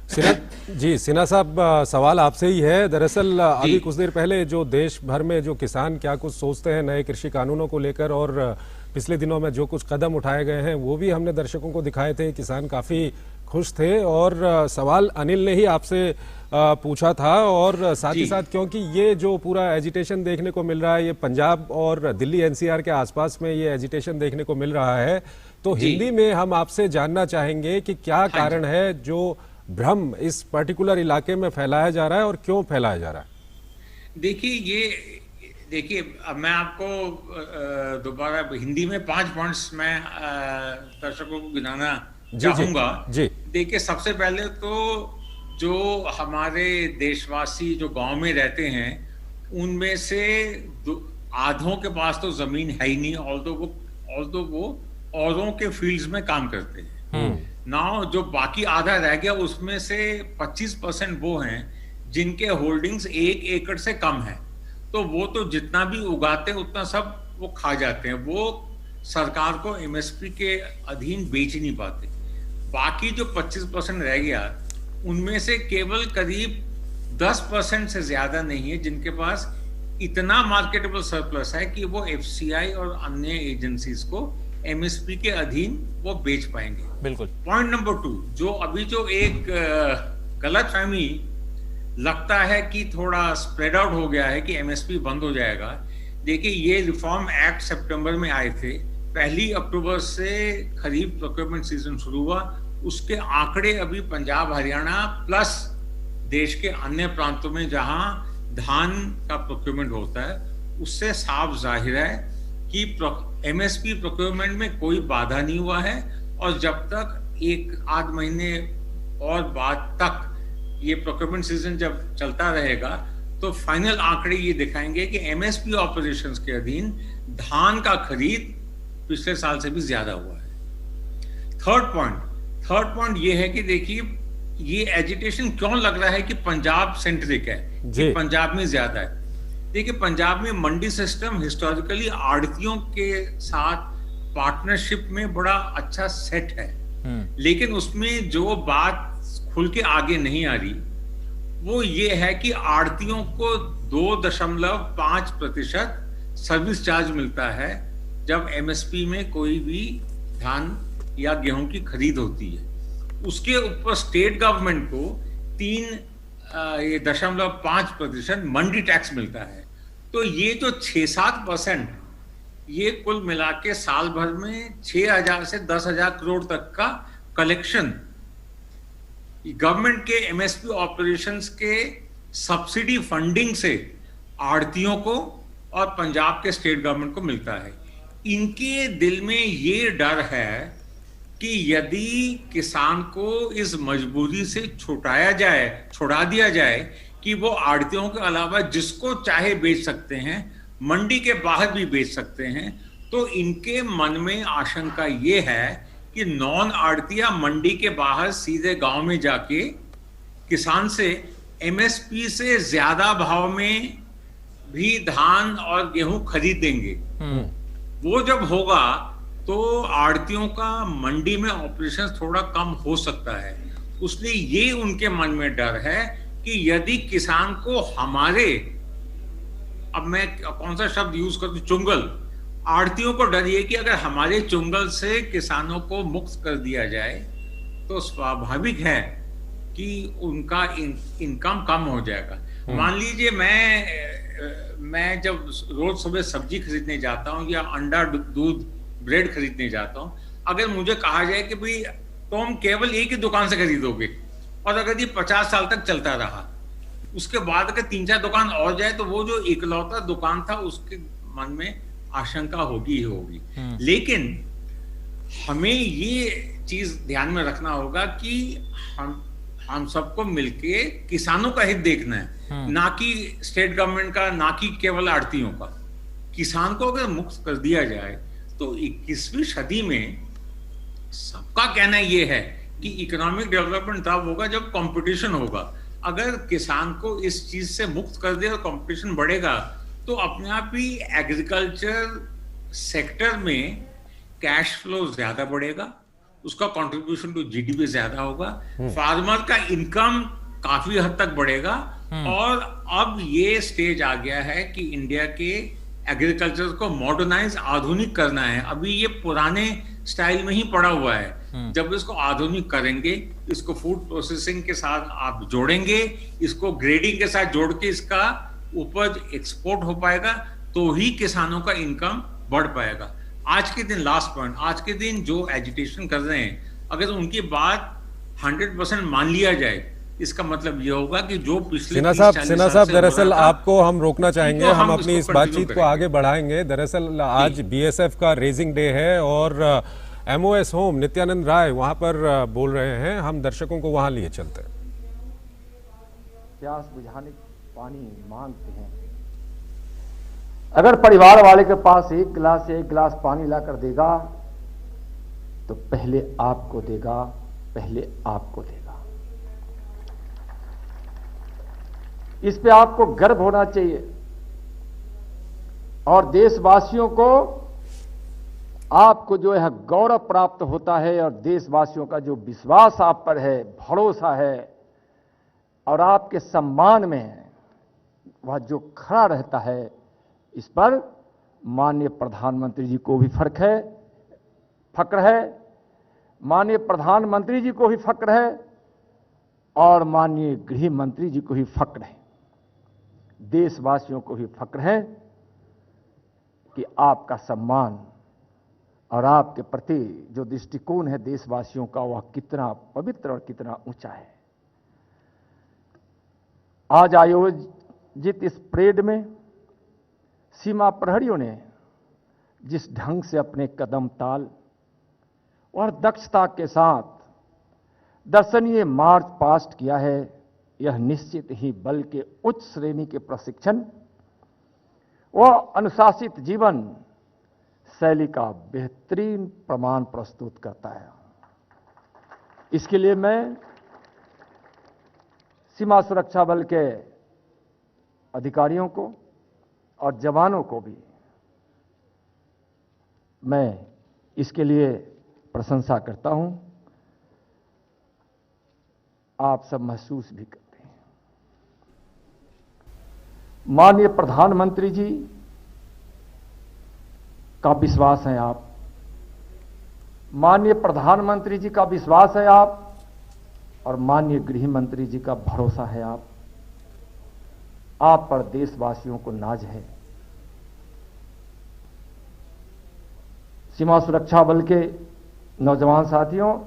[SPEAKER 2] Sinha साहब, सवाल आपसे ही है। दरअसल अभी कुछ देर पहले जो देश भर में जो किसान क्या कुछ सोचते हैं नए कृषि कानूनों को लेकर, और पिछले दिनों में जो कुछ कदम उठाए गए हैं वो भी हमने दर्शकों को दिखाए थे। किसान काफ़ी खुश थे, और सवाल अनिल ने ही आपसे पूछा था, और साथ ही साथ क्योंकि ये जो पूरा एजिटेशन देखने को मिल रहा है, ये पंजाब और दिल्ली एनसीआर के आसपास में ये एजिटेशन देखने को मिल रहा है, तो हिंदी में हम आपसे जानना चाहेंगे कि क्या कारण है जो भ्रम इस पर्टिकुलर इलाके में फैलाया जा रहा है और क्यों फैलाया जा रहा है?
[SPEAKER 13] देखिए अब मैं आपको दोबारा हिंदी में 5 पॉइंट्स मैं दर्शकों को गिनाना चाहूंगा। देखिए, सबसे पहले तो जो हमारे देशवासी जो गांव में रहते हैं, उनमें से आधों के पास तो जमीन है ही नहीं, ऑल्दो वो औरों के फील्ड्स में काम करते हैं। नाउ जो बाकी आधा रह गया उसमें से 25% वो हैं जिनके होल्डिंग्स 1 एकड़ से कम है, तो वो तो जितना भी उगाते हैं उतना सब वो खा जाते हैं, वो सरकार को एमएसपी के अधीन बेच नहीं पाते। बाकी जो 25% रह गया उनमें से केवल करीब 10% से ज्यादा नहीं है जिनके पास इतना मार्केटेबल सरप्लस है कि वो एफसीआई और अन्य एजेंसीज को एमएसपी के अधीन वो बेच पाएंगे।
[SPEAKER 1] बिल्कुल।
[SPEAKER 13] पॉइंट नंबर 2, जो एक गलतफहमी लगता है कि थोड़ा स्प्रेड आउट हो गया है कि एमएसपी बंद हो जाएगा। देखिए, ये रिफॉर्म एक्ट सितंबर में आए थे, 1 अक्टूबर से खरीफ प्रोक्योरमेंट सीजन शुरू हुआ। उसके आंकड़े अभी पंजाब, हरियाणा प्लस देश के अन्य प्रांतों में जहां धान का प्रोक्योरमेंट होता है उससे साफ जाहिर है कि एमएसपी प्रोक्योरमेंट में कोई बाधा नहीं हुआ है, और जब तक 1-8 महीने और बाद तक ये प्रोक्योरमेंट सीजन जब चलता रहेगा तो फाइनल आंकड़े ये दिखाएंगे कि एमएसपी ऑपरेशंस के अधीन धान का खरीद पिछले साल से भी ज्यादा हुआ है। थर्ड पॉइंट ये है कि देखिए, ये एजिटेशन क्यों लग रहा है कि पंजाब सेंट्रिक है, कि पंजाब में ज्यादा है। देखिए, पंजाब में मंडी सिस्टम हिस्टोरिकली आड़तियों के साथ पार्टनरशिप में बड़ा अच्छा सेट है, लेकिन उसमें जो बात खुल के आगे नहीं आ रही वो ये है कि आड़तियों को 2.5% सर्विस चार्ज मिलता है जब एमएसपी में कोई भी धान या गेहूं की खरीद होती है। उसके ऊपर स्टेट गवर्नमेंट को 3.5% मंडी टैक्स मिलता है। तो ये जो 6-7% ये कुल मिला के साल भर में 6,000 से 10,000 करोड़ तक का कलेक्शन गवर्नमेंट के एमएसपी ऑपरेशंस के सब्सिडी फंडिंग से आड़तियों को और पंजाब के स्टेट गवर्नमेंट को मिलता है। इनके दिल में ये डर है कि यदि किसान को इस मजबूरी से छुड़ा दिया जाए कि वो आड़तियों के अलावा जिसको चाहे बेच सकते हैं, मंडी के बाहर भी बेच सकते हैं, तो इनके मन में आशंका ये है कि नॉन आड़तिया मंडी के बाहर सीधे गांव में जाके किसान से एमएसपी से ज्यादा भाव में भी धान और गेहूं खरीदेंगे। वो जब होगा तो आड़तियों का मंडी में ऑपरेशन थोड़ा कम हो सकता है। इसलिए ये उनके मन में डर है कि यदि किसान को हमारे, अब मैं कौन सा शब्द यूज करूं, चुंगल, आड़तियों को डर ये कि अगर हमारे चुंगल से किसानों को मुक्त कर दिया जाए तो स्वाभाविक है कि उनका इनकम कम हो जाएगा। मान लीजिए मैं जब रोज सुबह सब्जी खरीदने जाता हूँ या अंडा, दूध, ब्रेड खरीदने जाता हूँ, अगर मुझे कहा जाए कि भाई तुम केवल एक ही दुकान से खरीदोगे और अगर ये 50 साल तक चलता रहा, उसके बाद अगर 3-4 दुकान और जाए तो वो जो इकलौता दुकान था उसके मन में आशंका होगी ही होगी। लेकिन हमें ये चीज ध्यान में रखना होगा कि हम सबको मिलके किसानों का हित देखना है, ना कि स्टेट गवर्नमेंट का, ना कि केवल आड़तियों का। किसान को अगर मुक्त कर दिया जाए तो 21वीं सदी में सबका कहना ये है कि इकोनॉमिक डेवलपमेंट तब होगा जब कंपटीशन होगा। अगर किसान को इस चीज से मुक्त कर दिया और कंपटीशन बढ़ेगा तो अपने आप ही एग्रीकल्चर सेक्टर में कैश फ्लो ज्यादा बढ़ेगा, उसका कंट्रीब्यूशन टू जीडीपी ज्यादा होगा, फार्मर का इनकम काफी हद तक बढ़ेगा। और अब ये स्टेज आ गया है कि इंडिया के एग्रीकल्चर को मॉडर्नाइज, आधुनिक करना है। अभी ये पुराने स्टाइल में ही पड़ा हुआ है। जब इसको आधुनिक करेंगे, इसको फूड प्रोसेसिंग के साथ आप जोड़ेंगे, इसको ग्रेडिंग के साथ जोड़ के इसका उपज एक्सपोर्ट हो पाएगा, तो ही किसानों का इनकम बढ़ पाएगा। आज के दिन, लास्ट पॉइंट, आज के दिन जो एजिटेशन कर रहे हैं, अगर उनकी बात 100% मान लिया जाए, इसका मतलब ये होगा कि जो पिछले
[SPEAKER 2] सिन्हा साहब दरअसल आपको हम रोकना चाहेंगे, हम अपनी इस बातचीत को आगे बढ़ाएंगे। दरअसल आज बीएसएफ का रेजिंग डे है और एमओएस होम नित्यानंद राय वहां पर बोल रहे हैं, हम दर्शकों को वहां लिए चलते हैं।
[SPEAKER 14] प्यास बुझाने पानी मांगते हैं, अगर परिवार वाले के पास एक गिलास पानी लाकर देगा तो पहले आपको देगा, पहले आपको देगा। इस पे आपको गर्व होना चाहिए और देशवासियों को आपको जो है गौरव प्राप्त होता है और देशवासियों का जो विश्वास आप पर है, भरोसा है और आपके सम्मान में वह जो खड़ा रहता है, इस पर माननीय प्रधानमंत्री जी को भी फक्र है, माननीय प्रधानमंत्री जी को भी फक्र है और माननीय गृह मंत्री जी को भी फक्र है, देशवासियों को भी फक्र है कि आपका सम्मान और आपके प्रति जो दृष्टिकोण है देशवासियों का, वह कितना पवित्र और कितना ऊंचा है। आज आयोजित इस परेड में सीमा प्रहरियों ने जिस ढंग से अपने कदम ताल और दक्षता के साथ दर्शनीय मार्च पास्ट किया है, यह निश्चित ही बल के उच्च श्रेणी के प्रशिक्षण व अनुशासित जीवन शैली का बेहतरीन प्रमाण प्रस्तुत करता है। इसके लिए मैं सीमा सुरक्षा बल के अधिकारियों को और जवानों को भी मैं इसके लिए प्रशंसा करता हूं। आप सब महसूस भी करते हैं। माननीय प्रधानमंत्री जी का विश्वास है आप, माननीय प्रधानमंत्री जी का विश्वास है आप और माननीय गृह मंत्री जी का भरोसा है आप पर देशवासियों को नाज है। सीमा सुरक्षा बल के नौजवान साथियों,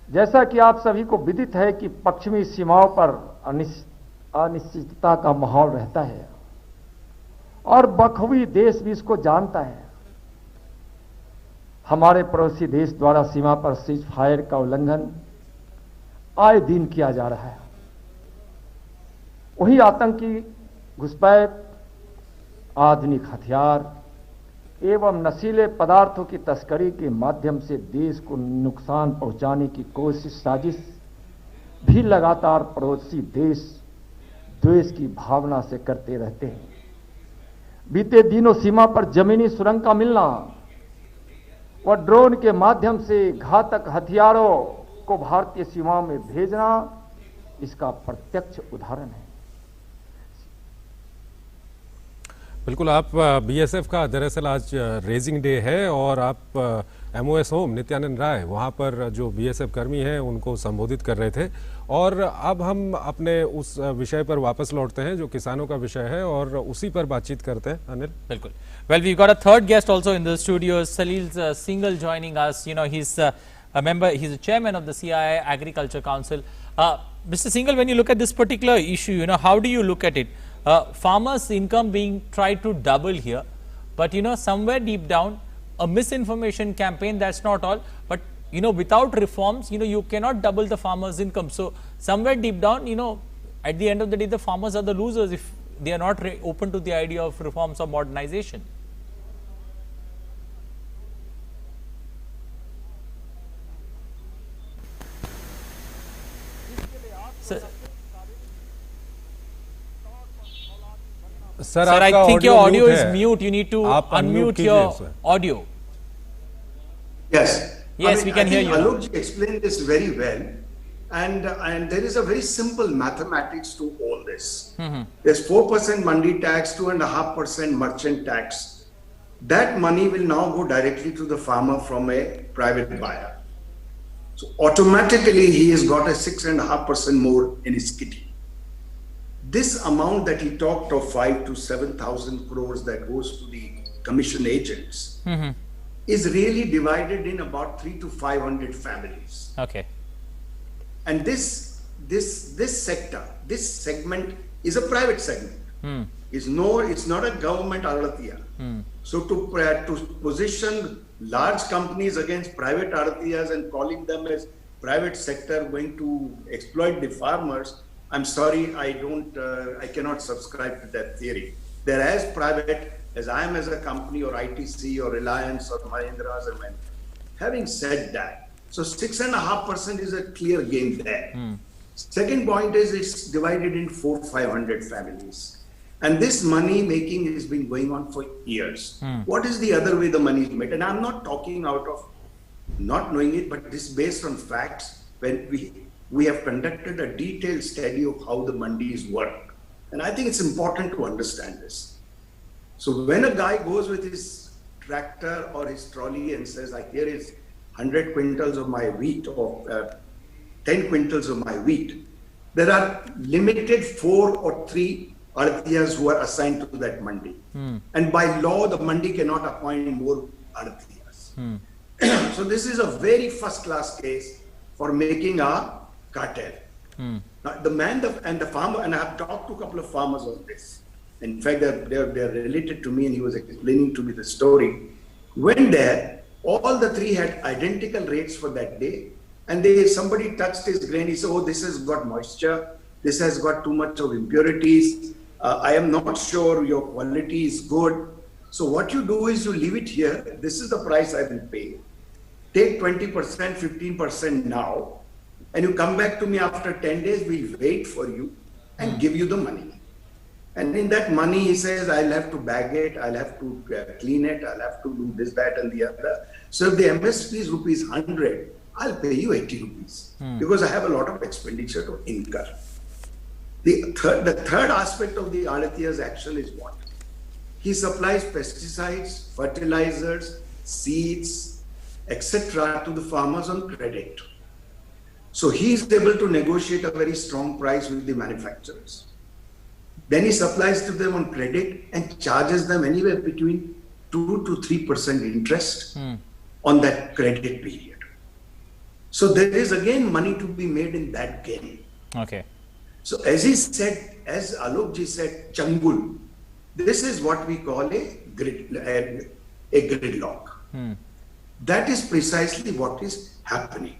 [SPEAKER 14] जैसा कि आप सभी को विदित है कि पश्चिमी सीमाओं पर अनिश्चितता का माहौल रहता है और बखूबी देश भी इसको जानता है। हमारे पड़ोसी देश द्वारा सीमा पर सीज फायर का उल्लंघन आए दिन किया जा रहा है। वही आतंकी घुसपैठ, आधुनिक हथियार एवं नशीले पदार्थों की तस्करी के माध्यम से देश को नुकसान पहुंचाने की कोशिश साजिश भी लगातार पड़ोसी देश द्वेष की भावना से करते रहते हैं। बीते दिनों सीमा पर जमीनी सुरंग का मिलना और ड्रोन के माध्यम से घातक हथियारों को भारतीय सीमाओं में भेजना इसका प्रत्यक्ष उदाहरण है।
[SPEAKER 2] बिल्कुल, आप बीएसएफ का दरअसल आज रेजिंग डे है और आप एमओएस होम नित्यानंद राय वहां पर जो बीएसएफ कर्मी हैं उनको संबोधित कर रहे थे। और अब हम अपने उस विषय पर वापस लौटते हैं जो किसानों का विषय है और उसी पर बातचीत करते हैं। अनिल,
[SPEAKER 1] बिल्कुल। Well, we got a third guest also in the studio, Salil Singhal joining us. You know, he's a member, he's a chairman of the CII Agriculture Council. Mr. Singhal, when you look at this particular issue, you know, how do you look at it? Farmers' income being tried to double here, but you know, somewhere deep down, a misinformation campaign, that's not all, but you know, without reforms, you know, you cannot double the farmers' income. So somewhere deep down, you know, at the end of the day, the farmers are the losers if they are not open to the idea of reforms or modernization.
[SPEAKER 2] Sir,
[SPEAKER 1] I think your audio is mute. You need to unmute your audio.
[SPEAKER 15] Yes.
[SPEAKER 1] Yes, we can hear you.
[SPEAKER 15] Alok explained this very well, and there is a very simple mathematics to all this. There's 4% mandi tax, 2.5% merchant tax. That money will now go directly to the farmer from a private buyer. So automatically he has got a 6.5% more in his kitty. This amount that he talked of 5,000 to 7,000 crores that goes to the commission agents is really divided in about 300 to 500 families.
[SPEAKER 1] Okay.
[SPEAKER 15] And this sector, this segment is a private segment. It's not a government aradhya. So to position large companies against private aradhyas and calling them as private sector going to exploit the farmers, I'm sorry, I cannot subscribe to that theory. They're as private as I am as a company, or ITC or Reliance or Mahindra's. Having said that, so 6.5% is a clear gain there. Second point is it's divided in 400-500 families. And this money making has been going on for years. What is the other way the money is made? And I'm not talking out of not knowing it, but this is based on facts. When we have conducted a detailed study of how the mandis work. And I think it's important to understand this. So when a guy goes with his tractor or his trolley and says, like, here is 100 quintals of my wheat or 10 quintals of my wheat, there are limited 4 or 3 Adatiyas who are assigned to that mandi. And by law, the mandi cannot appoint more Adatiyas. So this is a very first-class case for making a cartel. Now, the man and the farmer, and I have talked to a couple of farmers on this. In fact, they're related to me, and he was explaining to me the story. When there, all the 3 had identical rates for that day. And somebody touched his grain, he said, oh, this has got moisture, this has got too much of impurities, I am not sure your quality is good. So what you do is you leave it here, this is the price I will pay. Take 20%, 15% now, and you come back to me after 10 days, we'll wait for you and give you the money. And in that money, he says, I'll have to bag it, I'll have to clean it, I'll have to do this, that, and the other. So if the MSP is rupees 100, I'll pay you 80 rupees because I have a lot of expenditure to incur. The third aspect of the Adatiya's action is what? He supplies pesticides, fertilizers, seeds, etc. to the farmers on credit. So he is able to negotiate a very strong price with the manufacturers. Then he supplies to them on credit and charges them anywhere between 2 to 3% interest on that credit period. So there is again money to be made in that game.
[SPEAKER 1] Okay.
[SPEAKER 15] So as he said, as Alokji said, Changul, this is what we call a gridlock. That is precisely what is happening.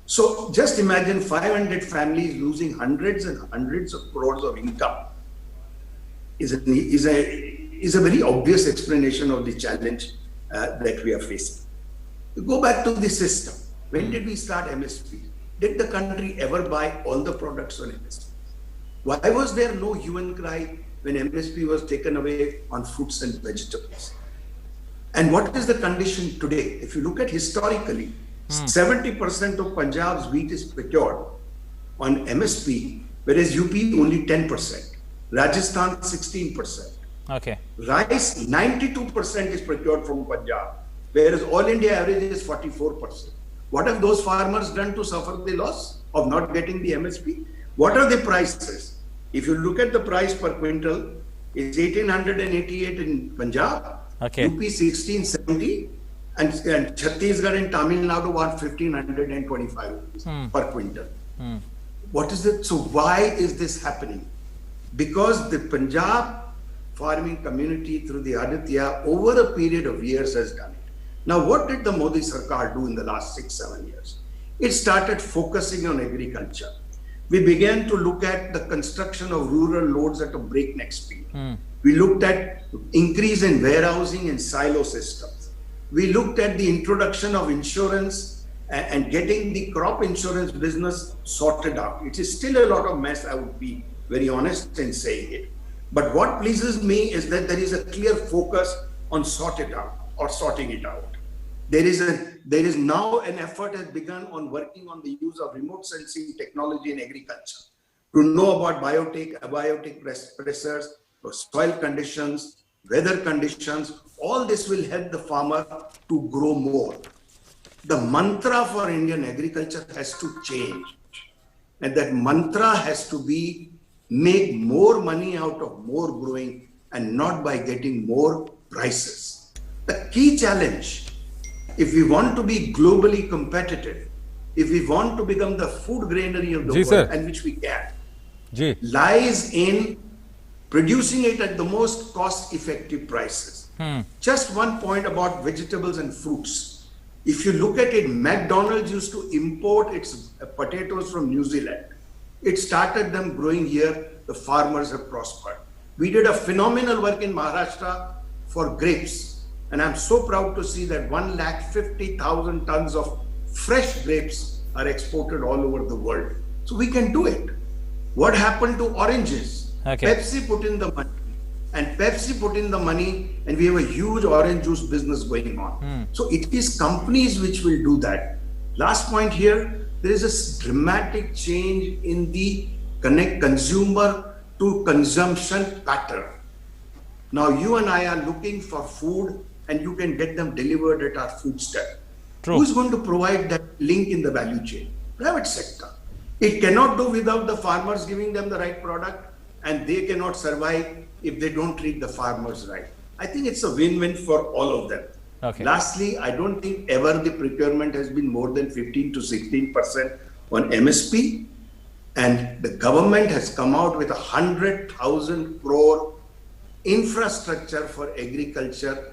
[SPEAKER 15] So just imagine 500 families losing hundreds and hundreds of crores of income is a very obvious explanation of the challenge that we are facing. Go back to the system. When did we start MSP? Did the country ever buy all the products on MSP? Why was there no hue and cry when MSP was taken away on fruits and vegetables? And what is the condition today? If you look at historically, 70% of Punjab's wheat is procured on MSP, whereas UP only 10%, Rajasthan 16%.
[SPEAKER 1] Okay.
[SPEAKER 15] Rice 92% is procured from Punjab, whereas all India average is 44%. What have those farmers done to suffer the loss of not getting the MSP? What are the prices? If you look at the price per quintal, it's 1888 in Punjab,
[SPEAKER 1] okay.
[SPEAKER 15] UP 1670, and Chhattisgarh and Tamil Nadu are 1525 rupees per quintal. What is it? So why is this happening? Because the Punjab farming community through the Aditya over a period of years has done it. Now, what did the Modi Sarkar do in the last 6-7 years? It started focusing on agriculture. We began to look at the construction of rural loads at a breakneck speed. We looked at increase in warehousing and silo systems. We looked at the introduction of insurance and getting the crop insurance business sorted out. It is still a lot of mess, I would be very honest in saying it. But what pleases me is that there is a clear focus on sorting it out. There is now an effort has begun on working on the use of remote sensing technology in agriculture to know about abiotic pressures, soil conditions, weather conditions. All this will help the farmer to grow more. The mantra for Indian agriculture has to change. And that mantra has to be make more money out of more growing and not by getting more prices. The key challenge, if we want to be globally competitive, if we want to become the food granary of the world, and which we can, lies in producing it at the most cost-effective prices. Just one point about vegetables and fruits. If you look at it, McDonald's used to import its potatoes from New Zealand. It started them growing here. The farmers have prospered. We did a phenomenal work in Maharashtra for grapes. And I'm so proud to see that 150,000 tons of fresh grapes are exported all over the world. So we can do it. What happened to oranges?
[SPEAKER 1] Okay.
[SPEAKER 15] Pepsi put in the money. And Pepsi put in the money, and we have a huge orange juice business going on. So it is companies which will do that. Last point here, there is a dramatic change in the consumer to consumption pattern. Now you and I are looking for food, and you can get them delivered at our food step.
[SPEAKER 1] True.
[SPEAKER 15] Who's going to provide that link in the value chain? Private sector. It cannot do without the farmers giving them the right product, and they cannot survive if they don't treat the farmers right. I think it's a win-win for all of them.
[SPEAKER 1] Okay.
[SPEAKER 15] Lastly, I don't think ever the procurement has been more than 15 to 16% on MSP. And the government has come out with 100,000 crore infrastructure for agriculture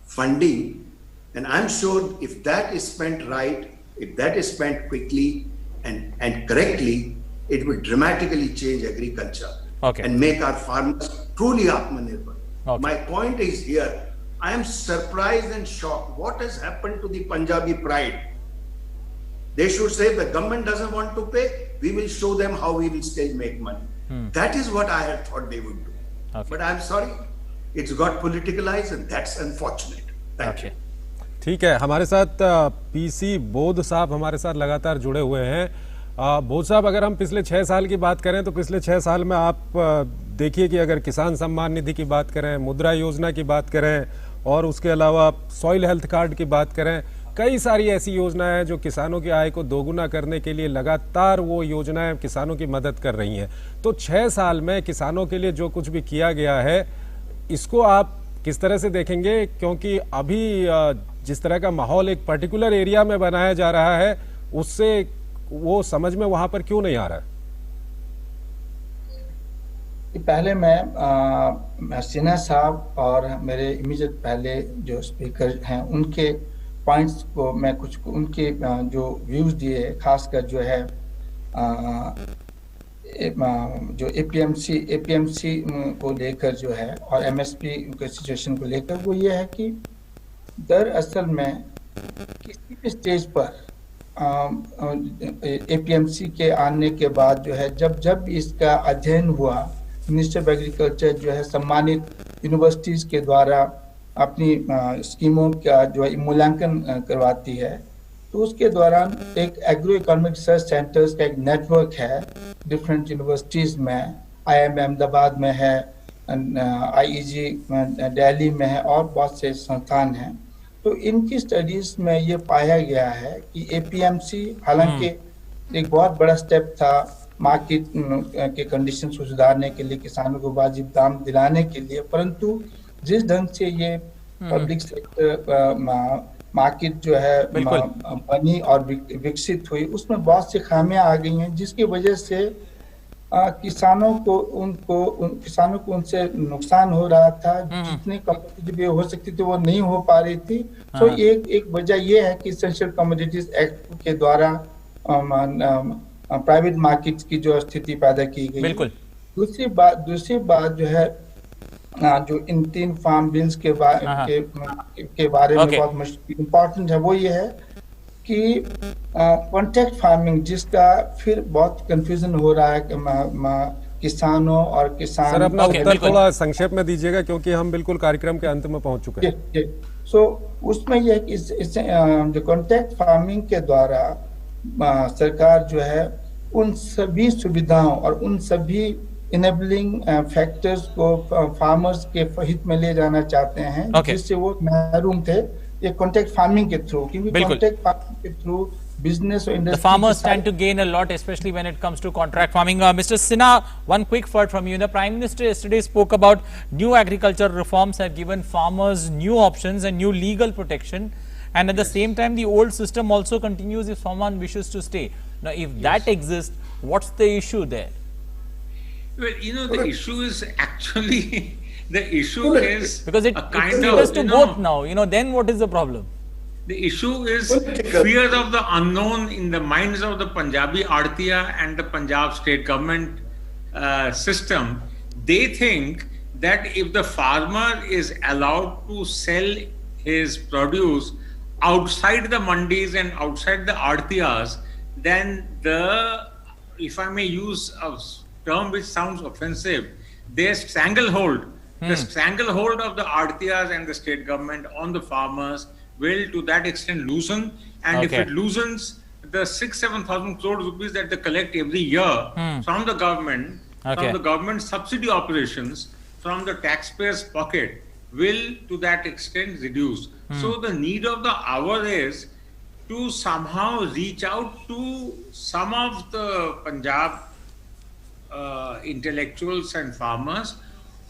[SPEAKER 15] funding. And I'm sure if that is spent right, if that is spent quickly and correctly, it will dramatically change agriculture.
[SPEAKER 1] Okay.
[SPEAKER 15] And make our farmers truly Atmanirbhar.
[SPEAKER 1] Okay.
[SPEAKER 15] My point is here, I am surprised and shocked. What has happened to the Punjabi pride? They should say the government doesn't want to pay, we will show them how we will still make money. That is what I had thought they would do.
[SPEAKER 1] Okay.
[SPEAKER 15] But I'm sorry, it's got politicalized and that's unfortunate. Thank you.
[SPEAKER 2] ठीक है, हमारे साथ PC बोध साहब हमारे साथ लगातार जुड़े हुए हैं। बोध साहब, अगर हम पिछले 6 साल की बात करें तो पिछले 6 साल में आप देखिए कि अगर किसान सम्मान निधि की बात करें, मुद्रा योजना की बात करें और उसके अलावा सॉइल हेल्थ कार्ड की बात करें, कई सारी ऐसी योजनाएं हैं जो किसानों की आय को दोगुना करने के लिए लगातार वो योजनाएं किसानों की मदद कर रही हैं। तो 6 साल में किसानों के लिए जो कुछ भी किया गया है, इसको आप किस तरह से देखेंगे? क्योंकि अभी जिस तरह का माहौल एक पर्टिकुलर एरिया में बनाया जा रहा है, उससे वो समझ में वहां पर क्यों नहीं आ रहा है?
[SPEAKER 12] पहले मैं सिन्हा साहब और मेरे इमीडिएट पहले जो स्पीकर हैं उनके पॉइंट्स को मैं कुछ उनके जो व्यूज दिए, खासकर जो है जो एपीएमसी को लेकर जो है और एमएसपी के सिचुएशन को लेकर, वो ये है कि दरअसल में किसी भी स्टेज पर एपीएमसी के आने के बाद जो है जब इसका अध्ययन हुआ, मिनिस्टर ऑफ एग्रीकल्चर जो है सम्मानित यूनिवर्सिटीज के द्वारा अपनी स्कीमों का जो है मूल्यांकन करवाती है, तो उसके दौरान एक एग्रो इकोनॉमिक रिसर्च सेंटर्स का एक नेटवर्क है डिफरेंट यूनिवर्सिटीज में, IIM अहमदाबाद में है, IEG दिल्ली में है और बहुत से संस्थान हैं। तो इनकी स्टडीज में ये पाया गया है कि एपीएमसी हालांकि एक बहुत बड़ा स्टेप था मार्केट के कंडीशंस को सुधारने के लिए, किसानों को वाजिब दाम दिलाने के लिए, परंतु जिस ढंग से ये पब्लिक सेक्टर मार्केट जो है बनी और विकसित हुई, उसमें बहुत सी खामियां आ गई हैं, जिसकी वजह से किसानों को उनसे नुकसान हो रहा था। जितनी कॉम्पिटिटिव हो सकती थी वो नहीं हो पा रही थी। तो एक वजह ये है कि एसेंशियल कमोडिटीज एक्ट के द्वारा प्राइवेट मार्केट्स की जो स्थिति पैदा की गई।
[SPEAKER 1] बिल्कुल।
[SPEAKER 12] दूसरी बात जो है जो इन 3 फार्म बिल्स के बारे में बहुत इम्पोर्टेंट है, वो ये है कि कॉन्ट्रैक्ट फार्मिंग, जिसका फिर बहुत कंफ्यूजन हो रहा है किसानों और किसान।
[SPEAKER 2] सर, अपना उत्तर थोड़ा संक्षेप में दीजिएगा क्योंकि हम बिल्कुल कार्यक्रम के अंत में पहुंच चुके हैं।
[SPEAKER 12] सो उसमें यह कि जो कॉन्ट्रैक्ट फार्मिंग के द्वारा सरकार जो है उन सभी सुविधाओं और उन सभी इनेबलिंग फैक्टर्स को फार्मर्स के हित में ले जाना चाहते हैं, जिससे वो महरूम थे ये कॉन्ट्रैक्ट फार्मिंग के थ्रू, क्योंकि कॉन्ट्रैक्ट फार्मिंग के through business or industry.
[SPEAKER 1] The farmers stand to gain a lot, especially when it comes to contract farming. Mr. Sinha, one quick word from you. The Prime Minister yesterday spoke about new agriculture reforms have given farmers new options and new legal protection, and at the same time the old system also continues if someone wishes to stay. Now, if that exists, what's the issue there?
[SPEAKER 13] Well, you know, the issue is actually the issue is
[SPEAKER 1] because it leads to both now. You know, then what is the problem?
[SPEAKER 13] The issue is fear of the unknown in the minds of the Punjabi Artiya and the Punjab state government system. They think that if the farmer is allowed to sell his produce outside the mandis and outside the artiyas, then the, if I may use a term which sounds offensive, their stranglehold, the stranglehold of the artiyas and the state government on the farmers will to that extent loosen. And if it loosens, the 6,000-7,000 crore rupees that they collect every year from the government, from the government subsidy operations, from the taxpayers' pocket, will to that extent reduce. So the need of the hour is to somehow reach out to some of the Punjab intellectuals and farmers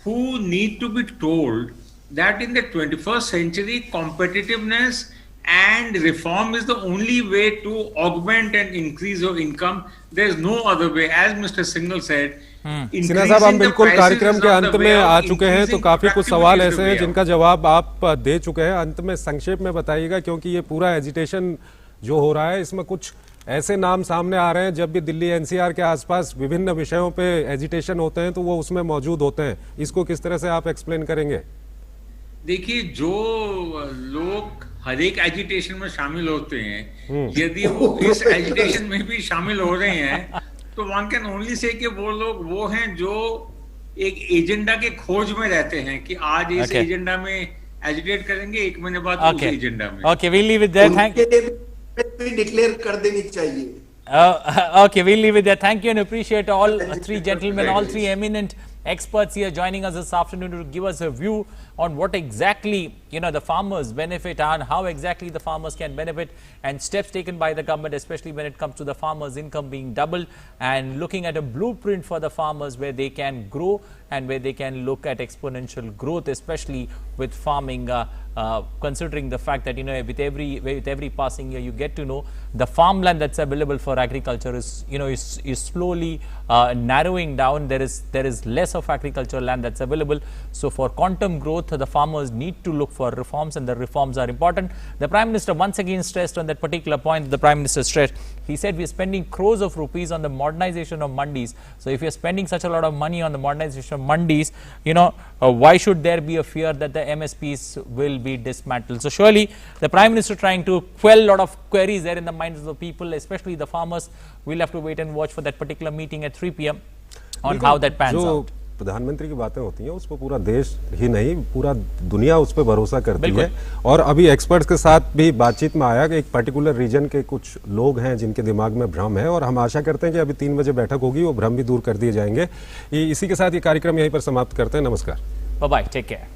[SPEAKER 13] who need to be told that in the 21st century, competitiveness and reform is the only way to augment and increase your income. There is no other way. As Mr. Singhal said,
[SPEAKER 2] Sinha साहब, हम बिल्कुल कार्यक्रम के अंत में आ चुके हैं, तो काफी कुछ सवाल ऐसे हैं जिनका जवाब आप दे चुके हैं। अंत में संक्षेप में बताइएगा, क्योंकि ये पूरा एजिटेशन जो हो रहा है इसमें कुछ ऐसे नाम सामने आ रहे हैं, जब भी दिल्ली एनसीआर के आसपास विभिन्न विषयों पे एजिटेशन होते हैं तो वो उसमें मौजूद होते हैं। इसको किस तरह से आप एक्सप्लेन करेंगे?
[SPEAKER 13] देखिए, जो लोग हर एक एजिटेशन में शामिल होते हैं, यदि वो इस एजिटेशन में भी शामिल हो रहे हैं, तो वन कैन ओनली से कि वो लोग वो हैं जो एक एजेंडा के खोज में रहते हैं कि आज इस एजेंडा में एजिटेट करेंगे, एक महीने बाद उस एजेंडा में।
[SPEAKER 1] Okay, we'll leave it there. Thank you.
[SPEAKER 15] Declare कर देनी चाहिए।
[SPEAKER 1] Okay, we'll leave it there. Thank you and appreciate all three gentlemen, all three eminent experts here joining us this afternoon to give us a view on what exactly, you know, the farmers benefit and how exactly the farmers can benefit, and steps taken by the government, especially when it comes to the farmers' income being doubled, and looking at a blueprint for the farmers where they can grow and where they can look at exponential growth, especially with farming, considering the fact that, you know, with every passing year you get to know the farmland that's available for agriculture is, you know, is slowly narrowing down. There is less of agricultural land that's available. So for quantum growth, the farmers need to look for reforms, and the reforms are important. The Prime Minister once again stressed on that particular point. The Prime Minister stressed, he said, we are spending crores of rupees on the modernization of mandis. So if you are spending such a lot of money on the modernization of mandis, you know, why should there be a fear that the MSPs will be dismantled? So surely the Prime Minister trying to quell a lot of queries there in the minds of the people, especially the farmers. We'll have to wait and watch for that particular meeting at 3 p.m. on how that pans out.
[SPEAKER 2] प्रधानमंत्री की बातें होती हैं, उस पर पूरा देश ही नहीं पूरा दुनिया उस पर भरोसा करती है। और अभी एक्सपर्ट्स के साथ भी बातचीत में आया कि एक पर्टिकुलर रीजन के कुछ लोग हैं जिनके दिमाग में भ्रम है, और हम आशा करते हैं कि अभी 3 बजे बैठक होगी, वो भ्रम भी दूर कर दिए जाएंगे। इसी के साथ ये कार्यक्रम यहीं पर समाप्त करते हैं। नमस्कार,
[SPEAKER 1] बाय बाय, टेक केयर।